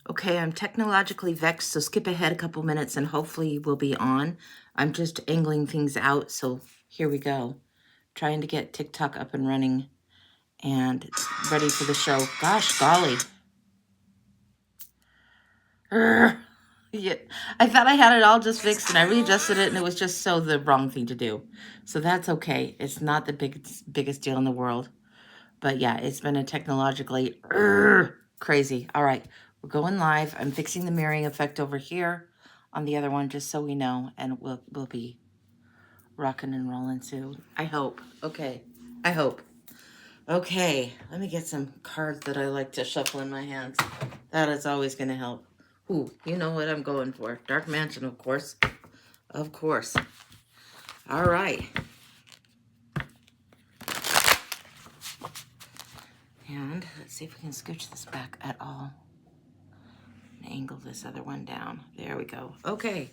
Okay, I'm technologically vexed, so skip ahead a couple minutes and hopefully we'll be on. I'm just angling things out, so here we go. Trying to get TikTok up and running and ready for the show. Gosh golly. Urgh. Yeah, I thought I had it all just fixed and I readjusted it and it was just so the wrong thing to do. So that's okay. It's not the biggest deal in the world. But yeah, it's been a technologically crazy. All right, we're going live. I'm fixing the mirroring effect over here on the other one just so we know, and we'll be rocking and rolling soon. I hope. Okay, I hope. Okay, let me get some cards that I like to shuffle in my hands. That is always going to help. Ooh, you know what I'm going for. Dark Mansion, of course. Of course. All right. And let's see if we can scooch this back at all. Angle this other one down. There we go. Okay.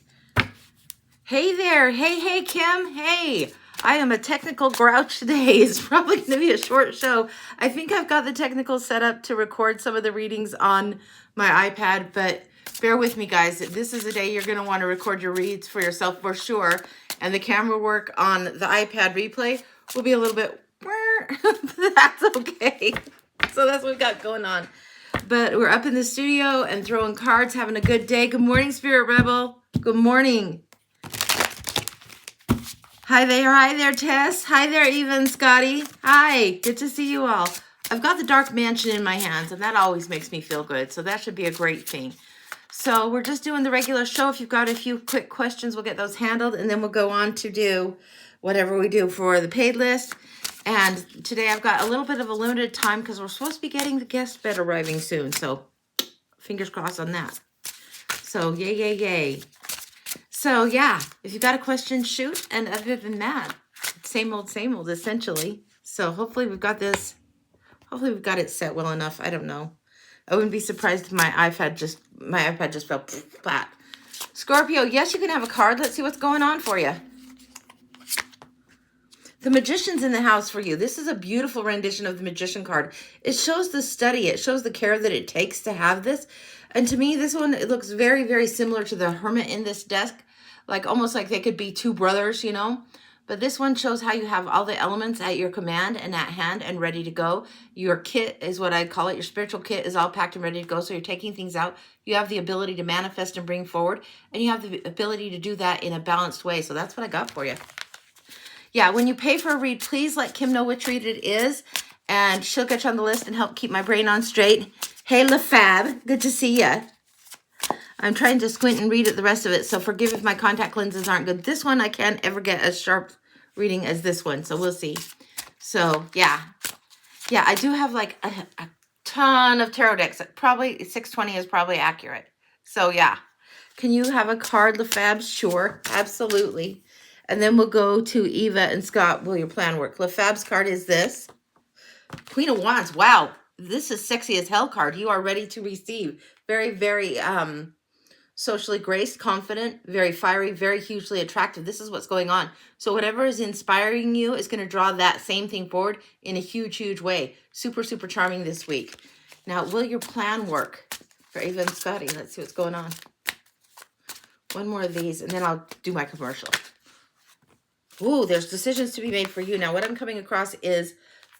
Hey there. Hey, Kim. Hey. I am a technical grouch today. It's probably going to be a short show. I think I've got the technical set up to record some of the readings on my iPad, but bear with me, guys. This is a day you're going to want to record your reads for yourself for sure. And the camera work on the iPad replay will be a little bit, that's okay. So that's what we've got going on. But we're up in the studio and throwing cards, having a good day. Good morning, Spirit Rebel. Good morning. Hi there, Tess. Hi there, Eva and Scotty. Hi, good to see you all. I've got the Dark Mansion in my hands, and that always makes me feel good. So that should be a great thing. So we're just doing the regular show. If you've got a few quick questions, we'll get those handled, and then we'll go on to do whatever we do for the paid list. And today I've got a little bit of a limited time because we're supposed to be getting the guest bed arriving soon. So fingers crossed on that. So yay. So yeah, if you've got a question, shoot. And other than that, same old, essentially. So hopefully we've got this. Hopefully we've got it set well enough. I don't know. I wouldn't be surprised if my iPad just fell flat. Scorpio, yes, you can have a card. Let's see what's going on for you. The Magician's in the house for you. This is a beautiful rendition of the Magician card. It shows the study. It shows the care that it takes to have this. And to me, this one, it looks very, very similar to the Hermit in this desk. Like almost like they could be two brothers, you know. But this one shows how you have all the elements at your command and at hand and ready to go. Your kit is what I call it. Your spiritual kit is all packed and ready to go. So you're taking things out. You have the ability to manifest and bring forward. And you have the ability to do that in a balanced way. So that's what I got for you. Yeah, when you pay for a read, please let Kim know which read it is, and she'll get you on the list and help keep my brain on straight. Hey, LaFab, good to see ya. I'm trying to squint and read at the rest of it, so forgive if my contact lenses aren't good. This one I can't ever get as sharp reading as this one, so we'll see. So, yeah, I do have like a ton of tarot decks. Probably 620 is probably accurate. So, yeah. Can you have a card, LaFab? Sure, absolutely. And then we'll go to Eva and Scott. Will your plan work? LaFab's card is this. Queen of Wands. Wow. This is sexy as hell card. You are ready to receive. Very, very socially graced, confident, very fiery, very hugely attractive. This is what's going on. So whatever is inspiring you is going to draw that same thing forward in a huge, huge way. Super, super charming this week. Now, will your plan work for Eva and Scotty? Let's see what's going on. One more of these, and then I'll do my commercial. Ooh, there's decisions to be made for you. Now, what I'm coming across is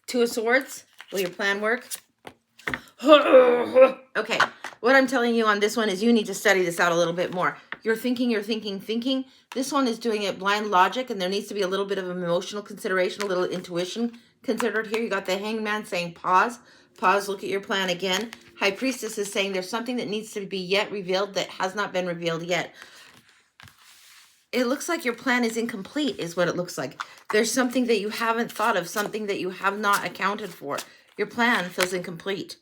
Two of Swords. Will your plan work? Okay, what I'm telling you on this one is you need to study this out a little bit more. You're thinking. This one is doing it blind logic, and there needs to be a little bit of emotional consideration, a little intuition considered here. You got the Hangman saying pause, look at your plan again. High Priestess is saying there's something that needs to be yet revealed that has not been revealed yet. It looks like your plan is incomplete, is what it looks like. There's something that you haven't thought of, something that you have not accounted for. Your plan feels incomplete.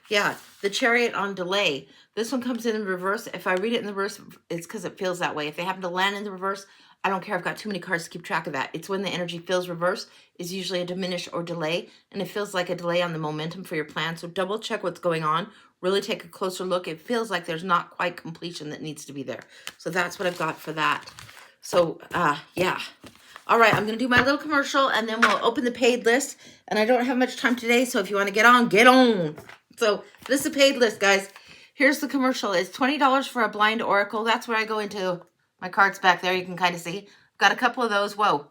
Yeah, the Chariot on delay. This one comes in reverse. If I read it in the reverse, it's because it feels that way. If they happen to land in the reverse, I don't care. I've got too many cards to keep track of that. It's when the energy feels reverse is usually a diminish or delay, and it feels like a delay on the momentum for your plan. So double check what's going on. Really take a closer look. It feels like there's not quite completion that needs to be there. So that's what I've got for that. So, yeah. All right, I'm going to do my little commercial, and then we'll open the paid list. And I don't have much time today, so if you want to get on, get on. So this is a paid list, guys. Here's the commercial. It's $20 for a blind oracle. That's where I go into my cards back there. You can kind of see. Got a couple of those. Whoa.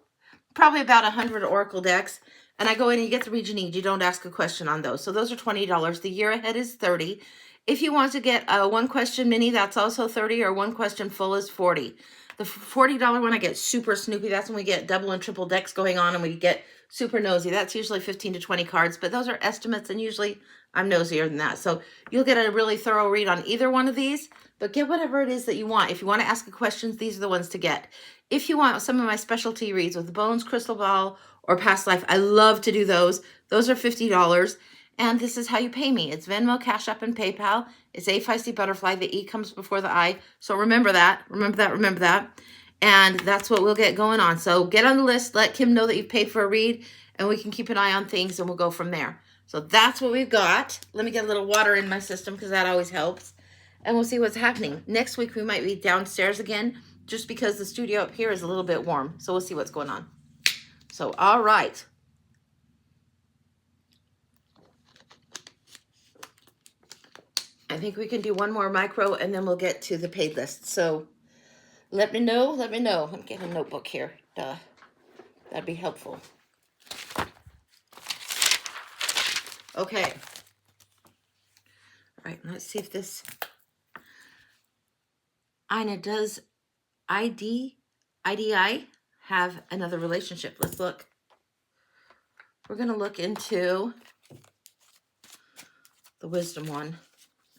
Probably about 100 oracle decks. And I go in and you get the read you need. You don't ask a question on those. So those are $20. The year ahead is $30. If you want to get a one question mini, that's also $30, or one question full is $40. The $40 one, I get super snoopy. That's when we get double and triple decks going on and we get super nosy. That's usually 15 to 20 cards, but those are estimates and usually I'm nosier than that. So you'll get a really thorough read on either one of these, but get whatever it is that you want. If you want to ask questions, these are the ones to get. If you want some of my specialty reads with the bones, crystal ball, or past life, I love to do those. Those are $50. And this is how you pay me. It's Venmo, Cash App, and PayPal. It's A5C Butterfly. The E comes before the I. So remember that. Remember that. Remember that. And that's what we'll get going on. So get on the list. Let Kim know that you've paid for a read. And we can keep an eye on things. And we'll go from there. So that's what we've got. Let me get a little water in my system because that always helps. And we'll see what's happening. Next week we might be downstairs again, just because the studio up here is a little bit warm. So we'll see what's going on. So, all right. I think we can do one more micro and then we'll get to the paid list. So let me know. Let me know. I'm getting a notebook here. Duh. That'd be helpful. Okay. All right. Let's see if this Ina, does IDI have another relationship? Let's look. We're going to look into the wisdom one.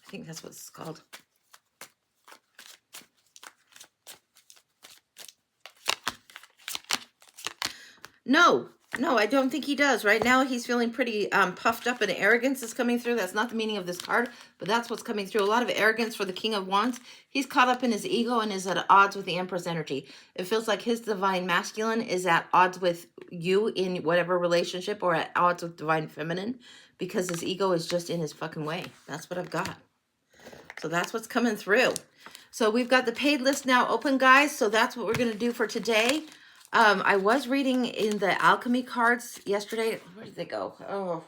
I think that's what it's called. No, I don't think he does. Right now, he's feeling pretty puffed up and arrogance is coming through. That's not the meaning of this card, but that's what's coming through. A lot of arrogance for the King of Wands. He's caught up in his ego and is at odds with the Empress energy. It feels like his divine masculine is at odds with you in whatever relationship, or at odds with divine feminine, because his ego is just in his fucking way. That's what I've got. So that's what's coming through. So we've got the paid list now open, guys. So that's what we're going to do for today. I was reading in the alchemy cards yesterday. Where did they go? Oh,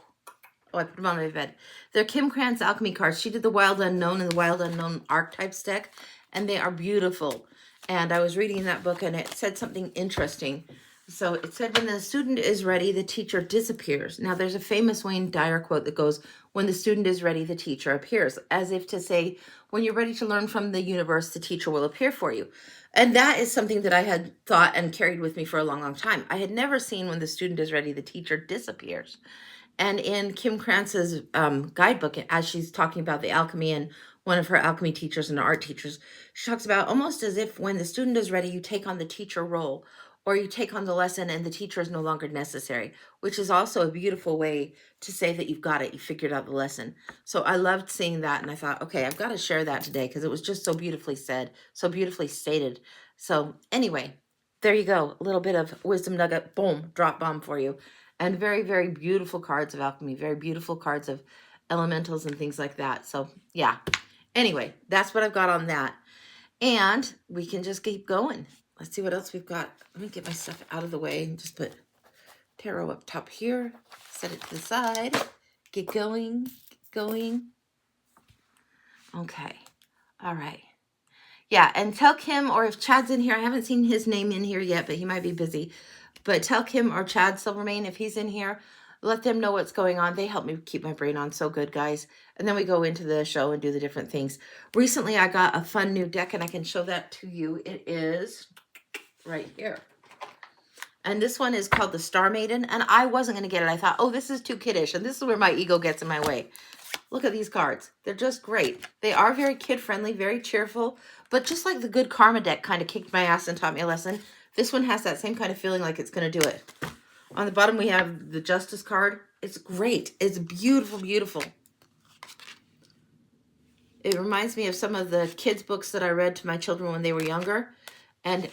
I put them on my bed. They're Kim Krantz alchemy cards. She did the Wild Unknown and the Wild Unknown archetypes deck, and they are beautiful. And I was reading that book, and it said something interesting. So it said, when the student is ready, the teacher disappears. Now, there's a famous Wayne Dyer quote that goes, when the student is ready, the teacher appears. As if to say, when you're ready to learn from the universe, the teacher will appear for you. And that is something that I had thought and carried with me for a long, long time. I had never seen when the student is ready, the teacher disappears. And in Kim Krantz's guidebook, as she's talking about the alchemy and one of her alchemy teachers and art teachers, she talks about almost as if when the student is ready, you take on the teacher role, or you take on the lesson and the teacher is no longer necessary, which is also a beautiful way to say that you've got it. You figured out the lesson. So I loved seeing that. And I thought, okay, I've got to share that today because it was just so beautifully said, so beautifully stated. So anyway, there you go. A little bit of wisdom nugget, boom, drop bomb for you. And very, very beautiful cards of alchemy, very beautiful cards of elementals and things like that. So yeah, anyway, that's what I've got on that. And we can just keep going. Let's see what else we've got. Let me get my stuff out of the way and just put tarot up top here. Set it to the side. Get going. Get going. Okay. All right. Yeah, and tell Kim, or if Chad's in here, I haven't seen his name in here yet, but he might be busy. But tell Kim or Chad Silvermane, if he's in here, let them know what's going on. They help me keep my brain on so good, guys. And then we go into the show and do the different things. Recently, I got a fun new deck, and I can show that to you. It is right here. And this one is called the Star Maiden. And I wasn't going to get it. I thought, oh, this is too kiddish. And this is where my ego gets in my way. Look at these cards. They're just great. They are very kid-friendly, very cheerful. But just like the Good Karma deck kind of kicked my ass and taught me a lesson, this one has that same kind of feeling like it's going to do it. On the bottom, we have the Justice card. It's great. It's beautiful, beautiful. It reminds me of some of the kids' books that I read to my children when they were younger. And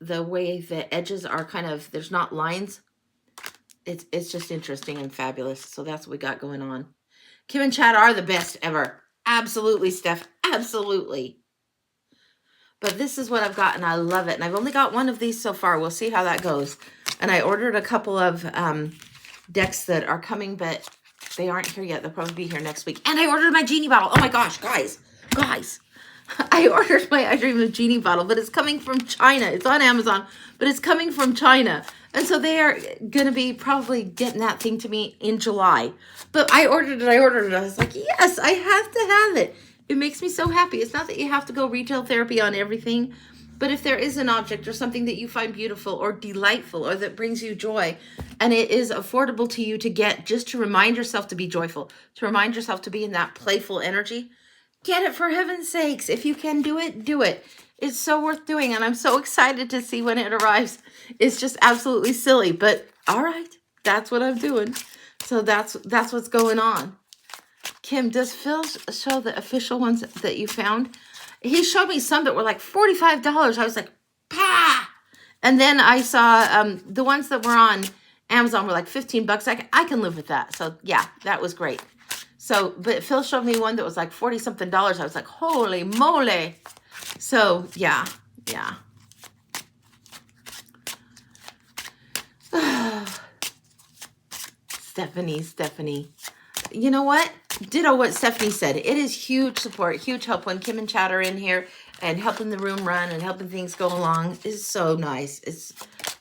the way the edges are kind of, there's not lines. It's just interesting and fabulous. So that's what we got going on. Kim and Chad are the best ever. Absolutely, Steph. Absolutely. But this is what I've got, and I love it. And I've only got one of these so far. We'll see how that goes. And I ordered a couple of decks that are coming, but they aren't here yet. They'll probably be here next week. And I ordered my genie bottle. Oh my gosh, guys. Guys, I ordered my I Dream of Genie bottle, but it's coming from China. It's on Amazon, but it's coming from China. And so they are going to be probably getting that thing to me in July. But I ordered it. I was like, yes, I have to have it. It makes me so happy. It's not that you have to go retail therapy on everything, but if there is an object or something that you find beautiful or delightful or that brings you joy, and it is affordable to you to get, just to remind yourself to be joyful, to remind yourself to be in that playful energy, get it for heaven's sakes. If you can do it, do it. It's so worth doing, and I'm so excited to see when it arrives. It's just absolutely silly, but all right, that's what I'm doing. So that's what's going on. Kim, does Phil show the official ones that you found? He showed me some that were like $45. I was like, pah! And then I saw the ones that were on Amazon were like 15 bucks. I can live with that. So yeah, that was great. So, but Phil showed me one that was like 40 something dollars. I was like, holy moly. So yeah. Stephanie. You know what? Ditto what Stephanie said. It is huge support, huge help when Kim and Chad are in here and helping the room run and helping things go along. Is so nice.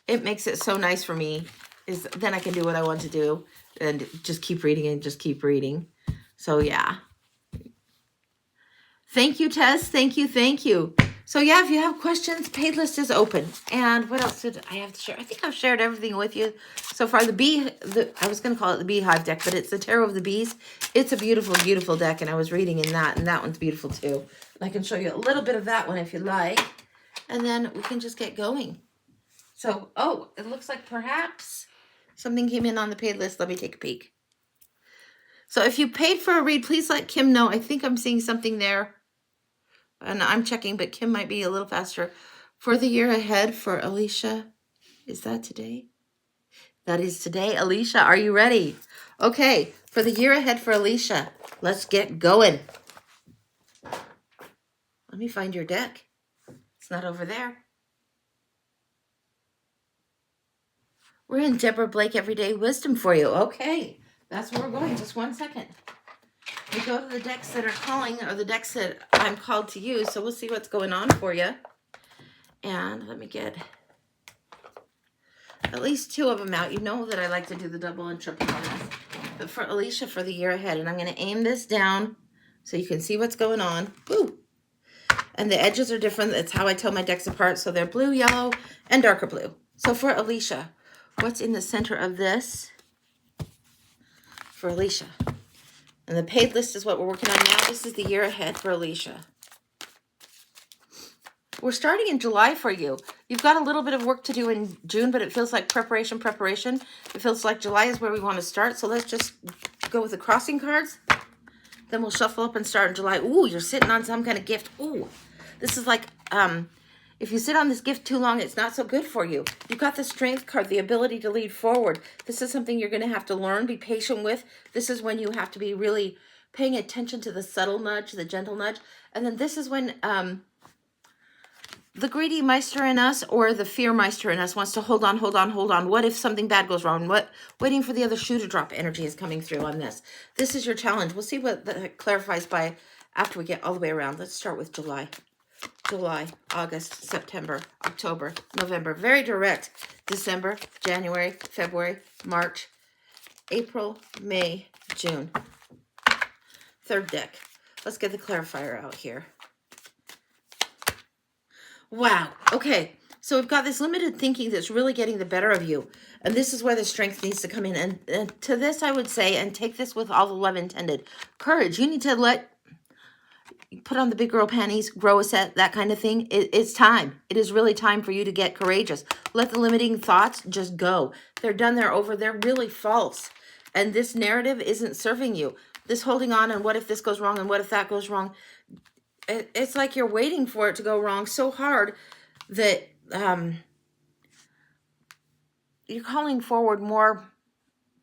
It makes it so nice for me. Then I can do what I want to do and just keep reading and just keep reading. So yeah. Thank you, Tess. Thank you. So yeah, if you have questions, paid list is open. And what else did I have to share? I think I've shared everything with you so far. I was going to call it the Beehive deck, but it's the Tarot of the Bees. It's a beautiful, beautiful deck, and I was reading in that, and that one's beautiful too. And I can show you a little bit of that one if you like, and then we can just get going. So, oh, it looks like perhaps something came in on the paid list. Let me take a peek. So if you paid for a read, please let Kim know. I think I'm seeing something there. And I'm checking, but Kim might be a little faster. For the year ahead for Alicia. Is that today? That is today. Alicia, are you ready? Okay, for the year ahead for Alicia. Let's get going. Let me find your deck. It's not over there. We're in Deborah Blake Everyday Wisdom for you. Okay, that's where we're going. Just 1 second. We go to the decks that are calling, or the decks that I'm called to use. So we'll see what's going on for you. And let me get at least 2 of them out. You know that I like to do the double and triple on this. But for Alicia, for the year ahead. And I'm going to aim this down so you can see what's going on. Woo! And the edges are different. That's how I tell my decks apart. So they're blue, yellow, and darker blue. So for Alicia, what's in the center of this for Alicia? And the paid list is what we're working on now. This is the year ahead for Alicia. We're starting in July for you. You've got a little bit of work to do in June, but it feels like preparation. It feels like July is where we want to start. So let's just go with the crossing cards. Then we'll shuffle up and start in July. Ooh, you're sitting on some kind of gift. Ooh, this is like, if you sit on this gift too long, it's not so good for you. You've got the Strength card, the ability to lead forward. This is something you're going to have to learn, be patient with. This is when you have to be really paying attention to the subtle nudge, the gentle nudge. And then this is when the greedy Meister in us or the fear Meister in us wants to hold on. What if something bad goes wrong? Waiting for the other shoe to drop energy is coming through on this. This is your challenge. We'll see what that clarifies by after we get all the way around. Let's start with July. July, August, September, October, November. Very direct. December, January, February, March, April, May, June. Third deck. Let's get the clarifier out here. Wow. Okay. So we've got this limited thinking that's really getting the better of you. And this is where the strength needs to come in. And to this, I would say, and take this with all the love intended, courage. You need to put on the big girl panties, grow a set, that kind of thing. It's time. It is really time for you to get courageous. Let the limiting thoughts just go. They're done. They're over. They're really false. And this narrative isn't serving you. This holding on and what if this goes wrong and what if that goes wrong. It's like you're waiting for it to go wrong so hard that you're calling forward more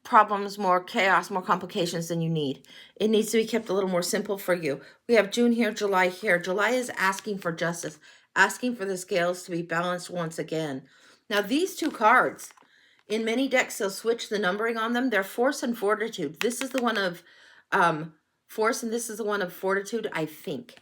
problems, more chaos, more complications than you need. It needs to be kept a little more simple for you. We have June here, July here. July is asking for justice, asking for the scales to be balanced once again. Now, these 2 cards, in many decks, they'll switch the numbering on them. They're Force and Fortitude. This is the one of Force, and this is the one of Fortitude, I think.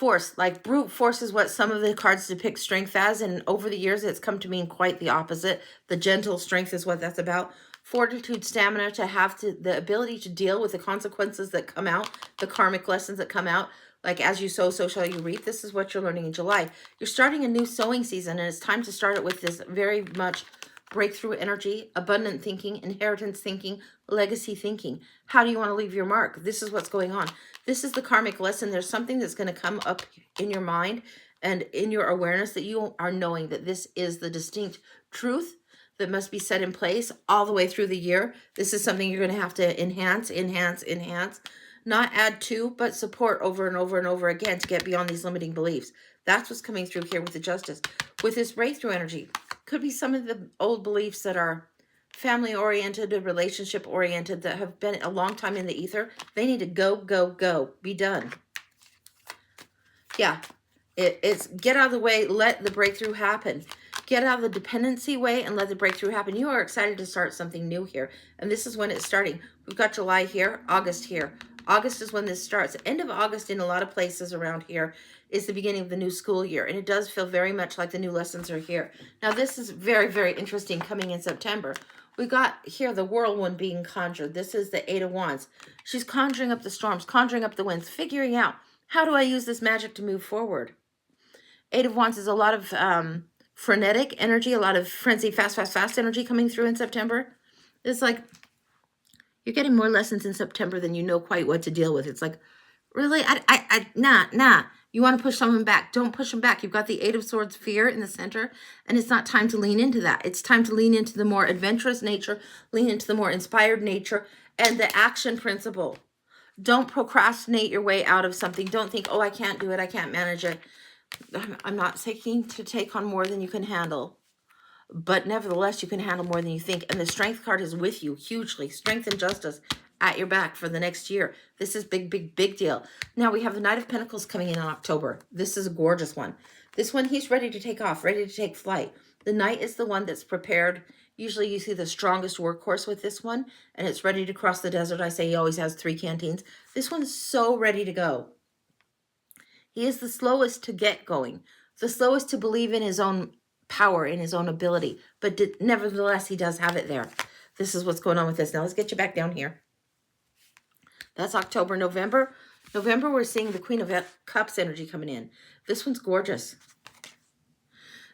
Force, like brute force is what some of the cards depict strength as, and over the years it's come to mean quite the opposite. The gentle strength is what that's about. Fortitude, stamina, to have the ability to deal with the consequences that come out, the karmic lessons that come out. Like as you sow, so shall you reap. This is what you're learning in July. You're starting a new sowing season, and it's time to start it with this very much breakthrough energy, abundant thinking, inheritance thinking, legacy thinking. How do you want to leave your mark? This is what's going on. This is the karmic lesson. There's something that's going to come up in your mind and in your awareness that you are knowing that this is the distinct truth that must be set in place all the way through the year. This is something you're going to have to enhance, not add to, but support over and over and over again to get beyond these limiting beliefs. That's what's coming through here with the Justice. With this breakthrough energy, could be some of the old beliefs that are family-oriented and relationship-oriented that have been a long time in the ether. They need to go, be done. Yeah, it's get out of the way, let the breakthrough happen. Get out of the dependency way and let the breakthrough happen. You are excited to start something new here, and this is when it's starting. We've got July here, August here. August is when this starts. End of August in a lot of places around here is the beginning of the new school year, and it does feel very much like the new lessons are here. Now, this is very, very interesting coming in September. We got here the whirlwind being conjured. This is the Eight of Wands. She's conjuring up the storms, conjuring up the winds, figuring out, how do I use this magic to move forward? Eight of Wands is a lot of frenetic energy, a lot of frenzy, fast energy coming through in September. It's like you're getting more lessons in September than you know quite what to deal with. It's like, really? Nah. You want to push someone back. Don't push them back. You've got the Eight of Swords, fear in the center, and it's not time to lean into that. It's time to lean into the more adventurous nature, lean into the more inspired nature, and the action principle. Don't procrastinate your way out of something. Don't think, oh, I can't do it. I can't manage it. I'm not seeking to take on more than you can handle. But nevertheless, you can handle more than you think. And the Strength card is with you hugely. Strength and justice at your back for the next year. This is big deal. Now we have the Knight of Pentacles coming in October. This is a gorgeous one. This one, he's ready to take off, ready to take flight. The Knight is the one that's prepared. Usually you see the strongest workhorse with this one, and it's ready to cross the desert. I say he always has 3 canteens. This one's so ready to go. He is the slowest to get going, the slowest to believe in his own power, in his own ability, but nevertheless, he does have it there. This is what's going on with this. Now let's get you back down here. That's October. November, we're seeing the Queen of Cups energy coming in. This one's gorgeous.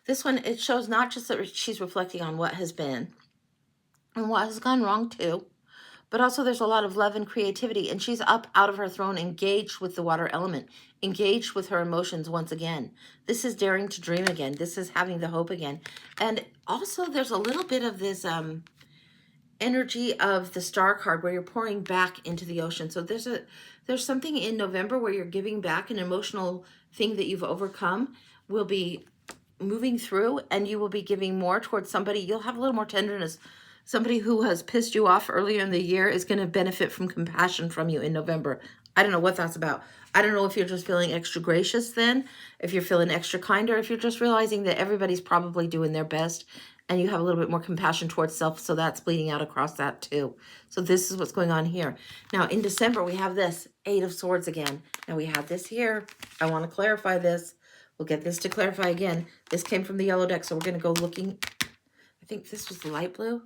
This one, it shows not just that she's reflecting on what has been and what has gone wrong too, but also there's a lot of love and creativity, and she's up out of her throne, engaged with the water element, engaged with her emotions once again. This is daring to dream again. This is having the hope again. And also there's a little bit of this energy of the Star card where you're pouring back into the ocean. So there's something in November where you're giving back, an emotional thing that you've overcome will be moving through, and you will be giving more towards somebody. You'll have a little more tenderness. Somebody who has pissed you off earlier in the year is going to benefit from compassion from you in November. I don't know what that's about. I don't know if you're just feeling extra gracious then, if you're feeling extra kind, or if you're just realizing that everybody's probably doing their best and you have a little bit more compassion towards self, so that's bleeding out across that too. So this is what's going on here. Now in December, we have this Eight of Swords again. Now we have this here. I want to clarify this. We'll get this to clarify again. This came from the yellow deck, so we're going to go looking. I think this was the light blue.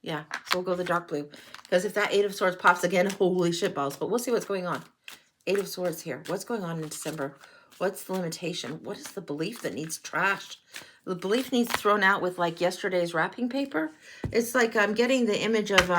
Yeah, so we'll go the dark blue. Because if that Eight of Swords pops again, holy shit balls. But we'll see what's going on. Eight of Swords here. What's going on in December? What's the limitation? What is the belief that needs trashed? The belief needs thrown out with like yesterday's wrapping paper. It's like I'm getting the image of,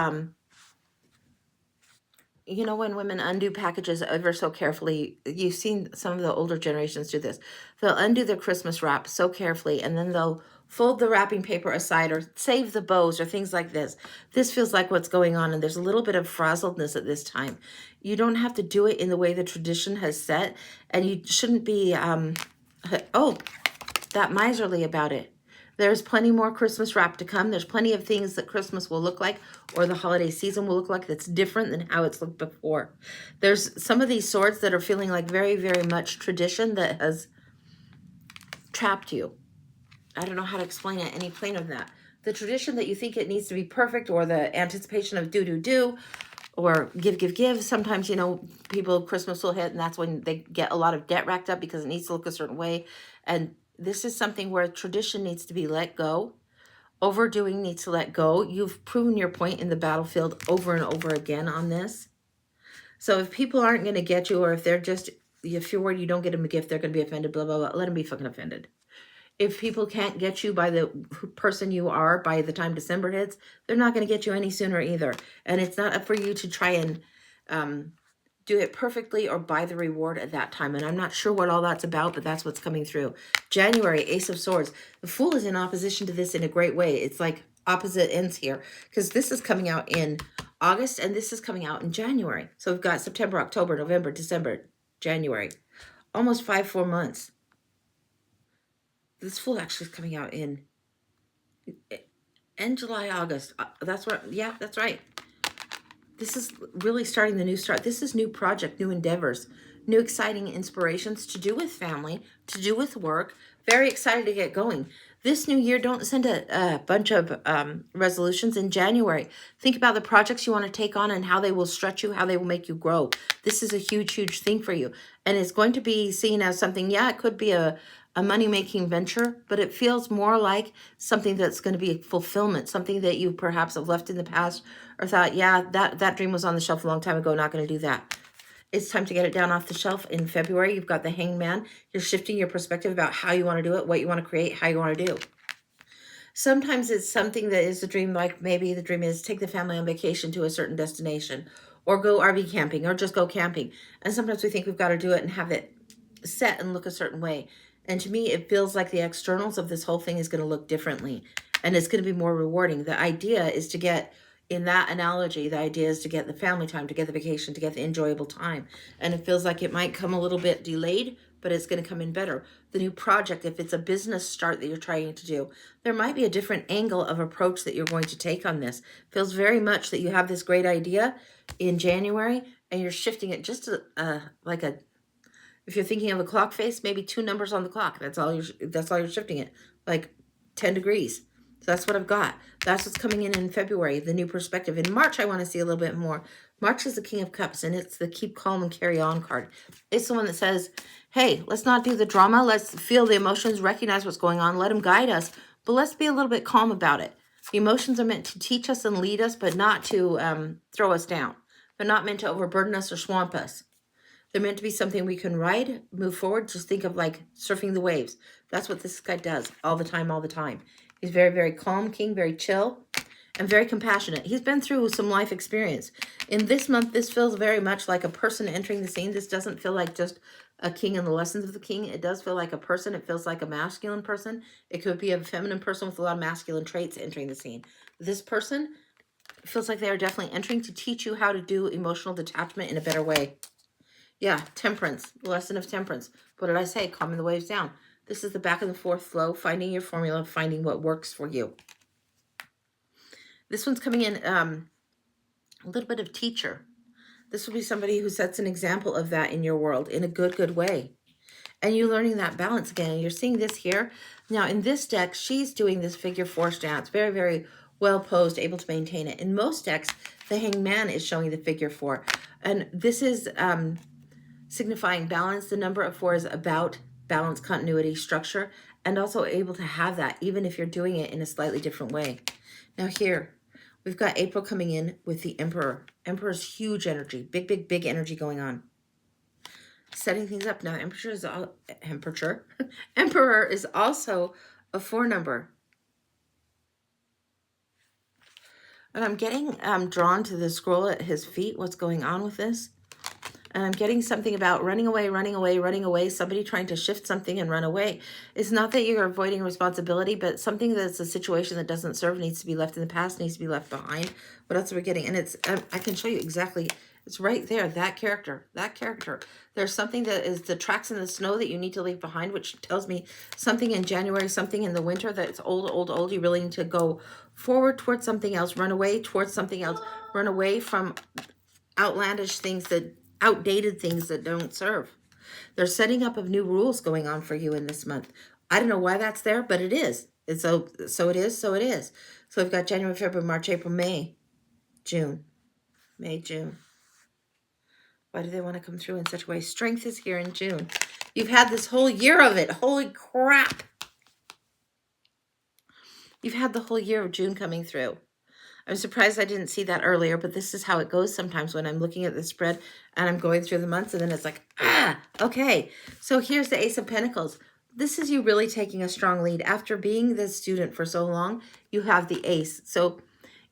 you know, when women undo packages ever so carefully. You've seen some of the older generations do this. They'll undo their Christmas wrap so carefully, and then they'll fold the wrapping paper aside or save the bows or things like this. This feels like what's going on, and there's a little bit of frazzledness at this time. You don't have to do it in the way the tradition has set, and you shouldn't be, that miserly about it. There's plenty more Christmas wrap to come. There's plenty of things that Christmas will look like, or the holiday season will look like, that's different than how it's looked before. There's some of these swords that are feeling like very, very much tradition that has trapped you. I don't know how to explain it any plainer than that. The tradition that you think it needs to be perfect, or the anticipation of do. or give. Sometimes, people, Christmas will hit, and that's when they get a lot of debt racked up because it needs to look a certain way. And this is something where tradition needs to be let go. Overdoing needs to let go. You've proven your point in the battlefield over and over again on this. So if people aren't going to get you, or if you're worried you don't get them a gift, they're going to be offended, blah, blah, blah, let them be fucking offended. If people can't get you by the person you are by the time December hits, they're not going to get you any sooner either. And it's not up for you to try and do it perfectly or buy the reward at that time. And I'm not sure what all that's about, but that's what's coming through. January, Ace of Swords. The Fool is in opposition to this in a great way. It's like opposite ends here, because this is coming out in August and this is coming out in January. So we've got September, October, November, December, January. Almost 4 months. This Fool actually is coming out in July, August. That's right. This is really starting the new start. This is new project, new endeavors, new exciting inspirations to do with family, to do with work. Very excited to get going. This new year, don't send a bunch of resolutions in January. Think about the projects you want to take on and how they will stretch you, how they will make you grow. This is a huge, huge thing for you. And it's going to be seen as something, it could be a money-making venture, but it feels more like something that's going to be a fulfillment, something that you perhaps have left in the past or thought, that dream was on the shelf a long time ago, not going to do that. It's time to get it down off the shelf. In February, you've got the Hangman. You're shifting your perspective about how you want to do it, what you want to create, how you want to do. Sometimes it's something that is a dream, like maybe the dream is take the family on vacation to a certain destination, or go RV camping, or just go camping. And sometimes we think we've got to do it and have it set and look a certain way. And to me, it feels like the externals of this whole thing is going to look differently, and it's going to be more rewarding. The idea is to get, in that analogy, the idea is to get the family time, to get the vacation, to get the enjoyable time. And it feels like it might come a little bit delayed, but it's going to come in better. The new project, if it's a business start that you're trying to do, there might be a different angle of approach that you're going to take on this. Feels very much that you have this great idea in January and you're shifting it just like if you're thinking of a clock face, maybe 2 numbers on the clock. That's all you're shifting it, like 10 degrees. So that's what I've got. That's what's coming in February, the new perspective. In March, I want to see a little bit more. March is the King of Cups, and it's the keep calm and carry on card. It's the one that says, hey, let's not do the drama. Let's feel the emotions, recognize what's going on, let them guide us, but let's be a little bit calm about it. The emotions are meant to teach us and lead us, but not to throw us down. They're not meant to overburden us or swamp us. They're meant to be something we can ride, move forward. Just think of like surfing the waves. That's what this guy does all the time. He's very, very calm king, very chill, and very compassionate. He's been through some life experience. In this month, this feels very much like a person entering the scene. This doesn't feel like just a king and the lessons of the king. It does feel like a person. It feels like a masculine person. It could be a feminine person with a lot of masculine traits entering the scene. This person feels like they are definitely entering to teach you how to do emotional detachment in a better way. Yeah, temperance, the lesson of temperance. What did I say? Calming the waves down. This is the back and the forth flow, finding your formula, finding what works for you. This one's coming in a little bit of teacher. This would be somebody who sets an example of that in your world in a good way. And you're learning that balance again. And you're seeing this here. Now, in this deck, she's doing this figure 4 stance. Very, very well posed, able to maintain it. In most decks, the Hangman is showing the figure 4. And this is signifying balance. The number of 4 is about balance, continuity, structure, and also able to have that even if you're doing it in a slightly different way. Now here, we've got April coming in with the Emperor. Emperor's huge energy, big energy going on. Setting things up. Now, Emperor is also a 4 number. And I'm getting drawn to the scroll at his feet. What's going on with this? And I'm getting something about running away, somebody trying to shift something and run away. It's not that you're avoiding responsibility, but something that's a situation that doesn't serve needs to be left in the past, needs to be left behind. What else are we getting? And it's, I can show you exactly, it's right there, that character. There's something that is the tracks in the snow that you need to leave behind, which tells me something in January, something in the winter that's old. You really need to go forward towards something else, run away towards something else, run away from outlandish things, outdated things that don't serve. There's setting up of new rules going on for you in this month. I don't know why that's there, but it is. It's so it is. So we've got January, February, March, April, May, June. May, June. Why do they want to come through in such a way? Strength is here in June. You've had this whole year of it. Holy crap. You've had the whole year of June coming through. I'm surprised I didn't see that earlier, but this is how it goes sometimes when I'm looking at the spread and I'm going through the months, and then it's like, okay. So here's the Ace of Pentacles. This is you really taking a strong lead. After being the student for so long, you have the Ace. So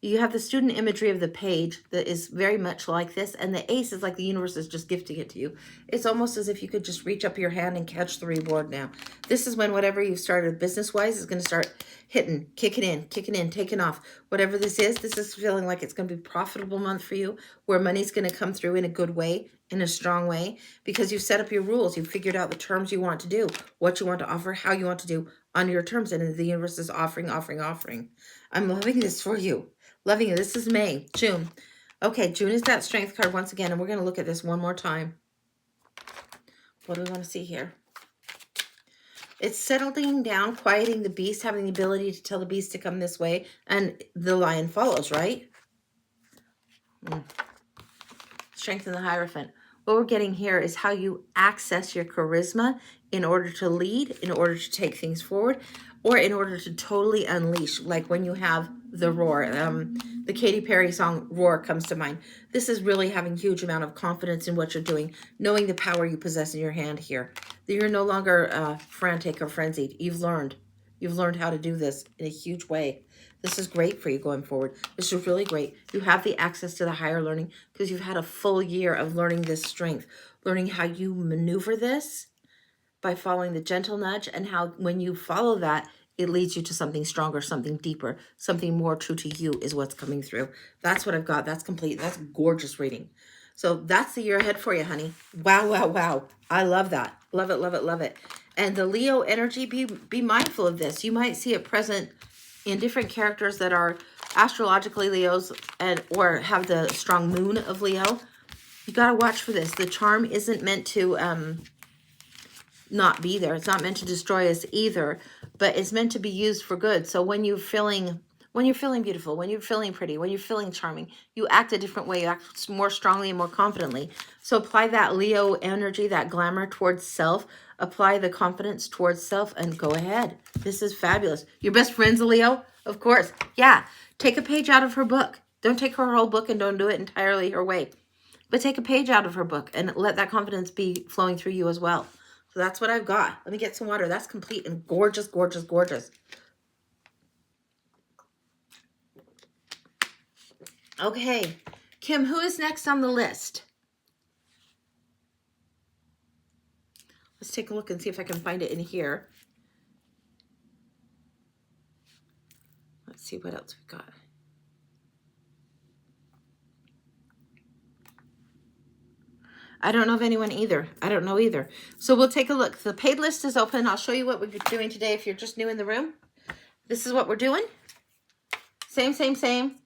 you have the student imagery of the page that is very much like this, and the Ace is like the universe is just gifting it to you. It's almost as if you could just reach up your hand and catch the reward now. This is when whatever you've started business-wise is going to start hitting, kicking in, taking off. Whatever this is feeling like it's going to be a profitable month for you, where money's going to come through in a good way, in a strong way, because you've set up your rules. You've figured out the terms you want to do, what you want to offer, how you want to do on your terms, and the universe is offering. I'm loving this for you. Loving it. This is May, June. Okay, June is that strength card once again, and we're going to look at this one more time. What do we want to see here? It's settling down, quieting the beast, having the ability to tell the beast to come this way, and the lion follows, right? Strengthen the Hierophant. What we're getting here is how you access your charisma in order to lead, in order to take things forward, or in order to totally unleash, like when you have the roar. The Katy Perry song Roar comes to mind. This is really having huge amount of confidence in what you're doing, knowing the power you possess in your hand here. That you're no longer frantic or frenzied. You've learned how to do this in a huge way. This is great for you going forward. This is really great. You have the access to the higher learning because you've had a full year of learning this strength, learning how you maneuver this by following the gentle nudge, and how when you follow that, it leads you to something stronger, something deeper, something more true to you is what's coming through. That's what I've got. That's complete. That's gorgeous reading. So that's the year ahead for you, honey. Wow, wow, wow. I love that. Love it, love it, love it. And the Leo energy, be mindful of this. You might see it present in different characters that are astrologically Leos or have the strong moon of Leo. You got to watch for this. The charm isn't meant to not be there. It's not meant to destroy us either, but it's meant to be used for good. So when you're feeling beautiful, when you're feeling pretty, when you're feeling charming, you act a different way. You act more strongly and more confidently. So apply that Leo energy, that glamour towards self. Apply the confidence towards self and go ahead. This is fabulous. Your best friend's a Leo? Of course. Yeah. Take a page out of her book. Don't take her whole book and don't do it entirely her way. But take a page out of her book and let that confidence be flowing through you as well. So that's what I've got. Let me get some water. That's complete and gorgeous, gorgeous, gorgeous. Okay. Kim, who is next on the list? Let's take a look and see if I can find it in here. Let's see what else we got. I don't know of anyone either. I don't know either. So we'll take a look. The paid list is open. I'll show you what we're doing today if you're just new in the room. This is what we're doing. Same.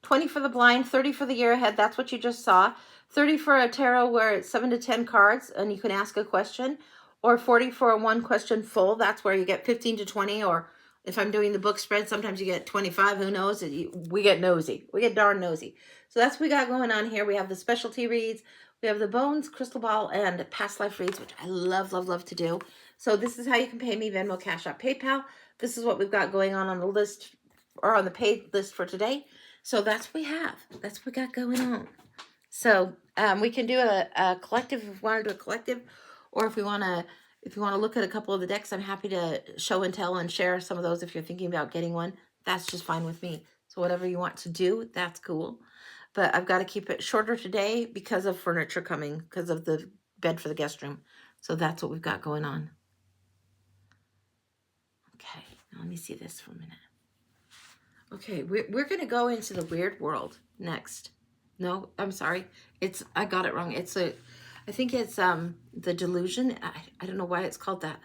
20 for the blind, 30 for the year ahead. That's what you just saw. 30 for a tarot where it's 7 to 10 cards and you can ask a question. Or 40 for a one question full. That's where you get 15 to 20. Or if I'm doing the book spread, sometimes you get 25. Who knows? We get nosy. We get darn nosy. So that's what we got going on here. We have the specialty reads. We have the bones, crystal ball, and past life reads, which I love, love, love to do. So this is how you can pay me: Venmo, Cash App, PayPal. This is what we've got going on the list, or on the paid list for today. So that's what we have. That's what we got going on. So we can do a collective if we want to do a collective, or if you want to look at a couple of the decks, I'm happy to show and tell and share some of those if you're thinking about getting one. That's just fine with me. So whatever you want to do, that's cool. But I've got to keep it shorter today because of furniture coming, because of the bed for the guest room. So that's what we've got going on. Okay, now let me see this for a minute. Okay, we're going to go into the weird world next. No, I'm sorry. I got it wrong. I think it's the delusion. I don't know why it's called that.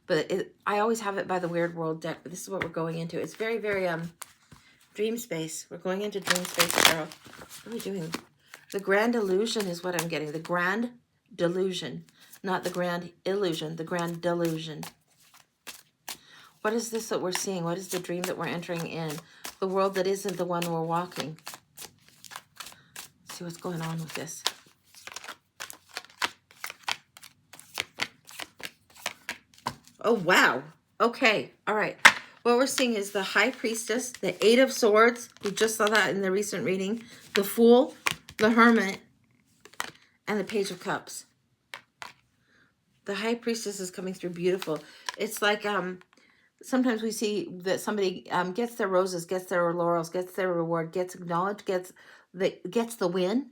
But I always have it by the weird world deck. But this is what we're going into. It's very, very dream space. We're going into dream space, Tarot. What are we doing? The grand illusion is what I'm getting. The grand delusion. Not the grand illusion. The grand delusion. What is this that we're seeing? What is the dream that we're entering in? The world that isn't the one we're walking. Let's see what's going on with this. Oh, wow. Okay. All right. What we're seeing is the High Priestess, the Eight of Swords. We just saw that in the recent reading. The Fool, the Hermit, and the Page of Cups. The High Priestess is coming through beautiful. It's like sometimes we see that somebody gets their roses, gets their laurels, gets their reward, gets acknowledged, gets the win,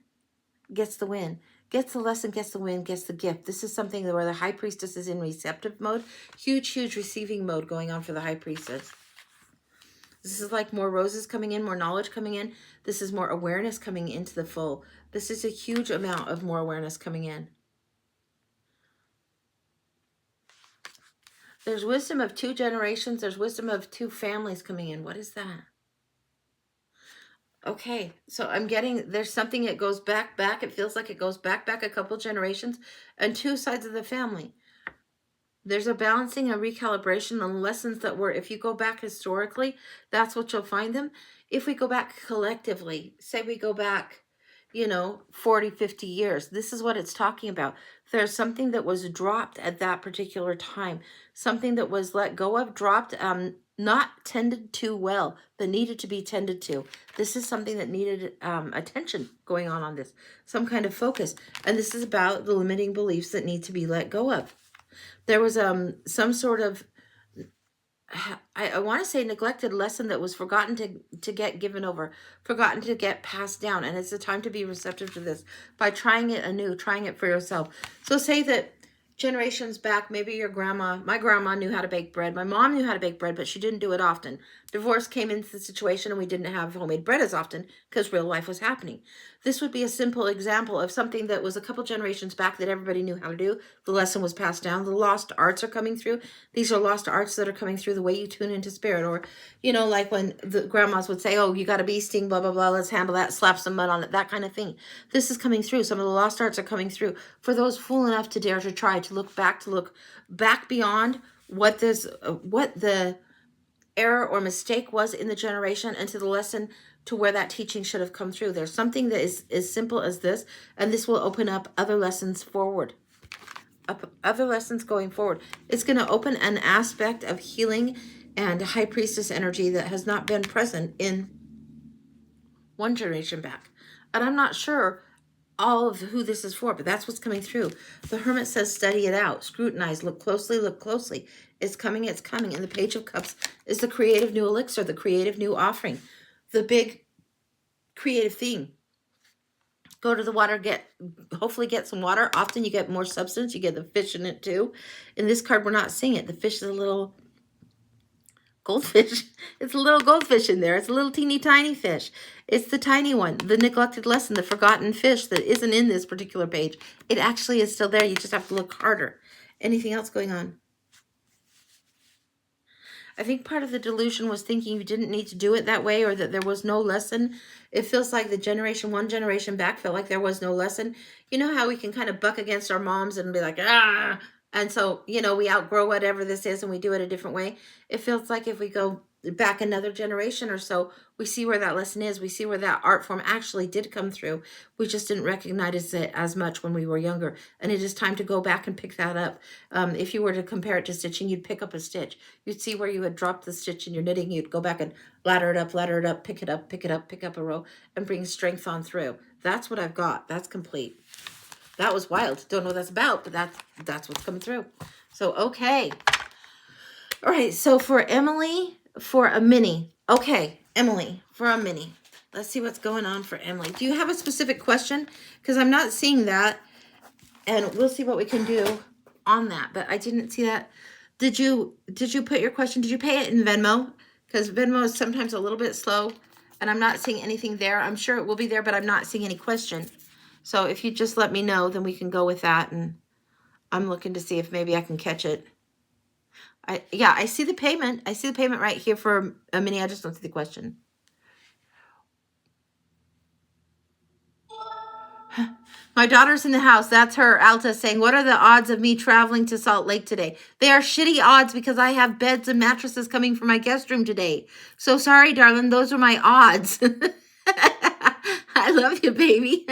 gets the win. Gets the lesson, gets the win, gets the gift. This is something where the High Priestess is in receptive mode. Huge, huge receiving mode going on for the High Priestess. This is like more roses coming in, more knowledge coming in. This is more awareness coming into the full. This is a huge amount of more awareness coming in. There's wisdom of 2 generations. There's wisdom of 2 families coming in. What is that? Okay, so I'm getting, there's something that goes back. It feels like it goes back a couple generations and 2 sides of the family. There's a balancing, a recalibration, the lessons that were, if you go back historically, that's what you'll find them. If we go back collectively, say we go back, 40, 50 years, this is what it's talking about. There's something that was dropped at that particular time, something that was let go of, dropped, not tended to well, that needed to be tended to. This is something that needed attention going on this, some kind of focus. And this is about the limiting beliefs that need to be let go of. There was some sort of, I want to say, neglected lesson that was forgotten to get given over, forgotten to get passed down. And it's a time to be receptive to this by trying it anew, trying it for yourself. So say that generations back, maybe your grandma, my grandma knew how to bake bread. My mom knew how to bake bread, but she didn't do it often. Divorce came into the situation and we didn't have homemade bread as often because real life was happening. This would be a simple example of something that was a couple generations back that everybody knew how to do. The lesson was passed down. The lost arts are coming through. These are lost arts that are coming through the way you tune into spirit. Or, like when the grandmas would say, oh, you got a bee sting, blah, blah, blah, let's handle that, slap some mud on it, that kind of thing. This is coming through. Some of the lost arts are coming through. For those fool enough to dare to try to look back beyond what the error or mistake was in the generation and to the lesson to where that teaching should have come through. There's something that is as simple as this, and this will open up other lessons forward. Other lessons going forward. It's going to open an aspect of healing and High Priestess energy that has not been present in one generation back. And I'm not sure all of who this is for, but that's what's coming through. The Hermit says, study it out, scrutinize, look closely, look closely. It's coming, it's coming. And the Page of Cups is the creative new elixir, the creative new offering, the big creative theme. Go to the water, hopefully get some water. Often you get more substance. You get the fish in it too. In this card, we're not seeing it. The fish is a little goldfish. It's a little goldfish in there. It's a little teeny tiny fish. It's the tiny one, the neglected lesson, the forgotten fish that isn't in this particular page. It actually is still there. You just have to look harder. Anything else going on? I think part of the delusion was thinking you didn't need to do it that way or that there was no lesson. It feels like one generation back felt like there was no lesson. You know how we can kind of buck against our moms and be like, ah, and so, we outgrow whatever this is and we do it a different way. It feels like if we go back another generation or so, we see where that lesson is. We see where that art form actually did come through. We just didn't recognize it as much when we were younger. And it is time to go back and pick that up. If you were to compare it to stitching, you'd pick up a stitch. You'd see where you had dropped the stitch in your knitting. You'd go back and ladder it up, pick it up, pick up a row and bring strength on through. That's what I've got. That's complete. That was wild. Don't know what that's about, but that's what's coming through. So, okay. All right. So for Emily, for a mini. Okay, Emily, for a mini. Let's see what's going on for Emily. Do you have a specific question? Because I'm not seeing that. And we'll see what we can do on that. But I didn't see that. Did you put your question? Did you pay it in Venmo? Because Venmo is sometimes a little bit slow. And I'm not seeing anything there. I'm sure it will be there, but I'm not seeing any question. So if you just let me know, then we can go with that. And I'm looking to see if maybe I can catch it. I see the payment. I see the payment right here for a mini. I just don't see the question. My daughter's in the house. That's her, Alta, saying, what are the odds of me traveling to Salt Lake today? They are shitty odds because I have beds and mattresses coming from my guest room today. So sorry, darling. Those are my odds. I love you, baby.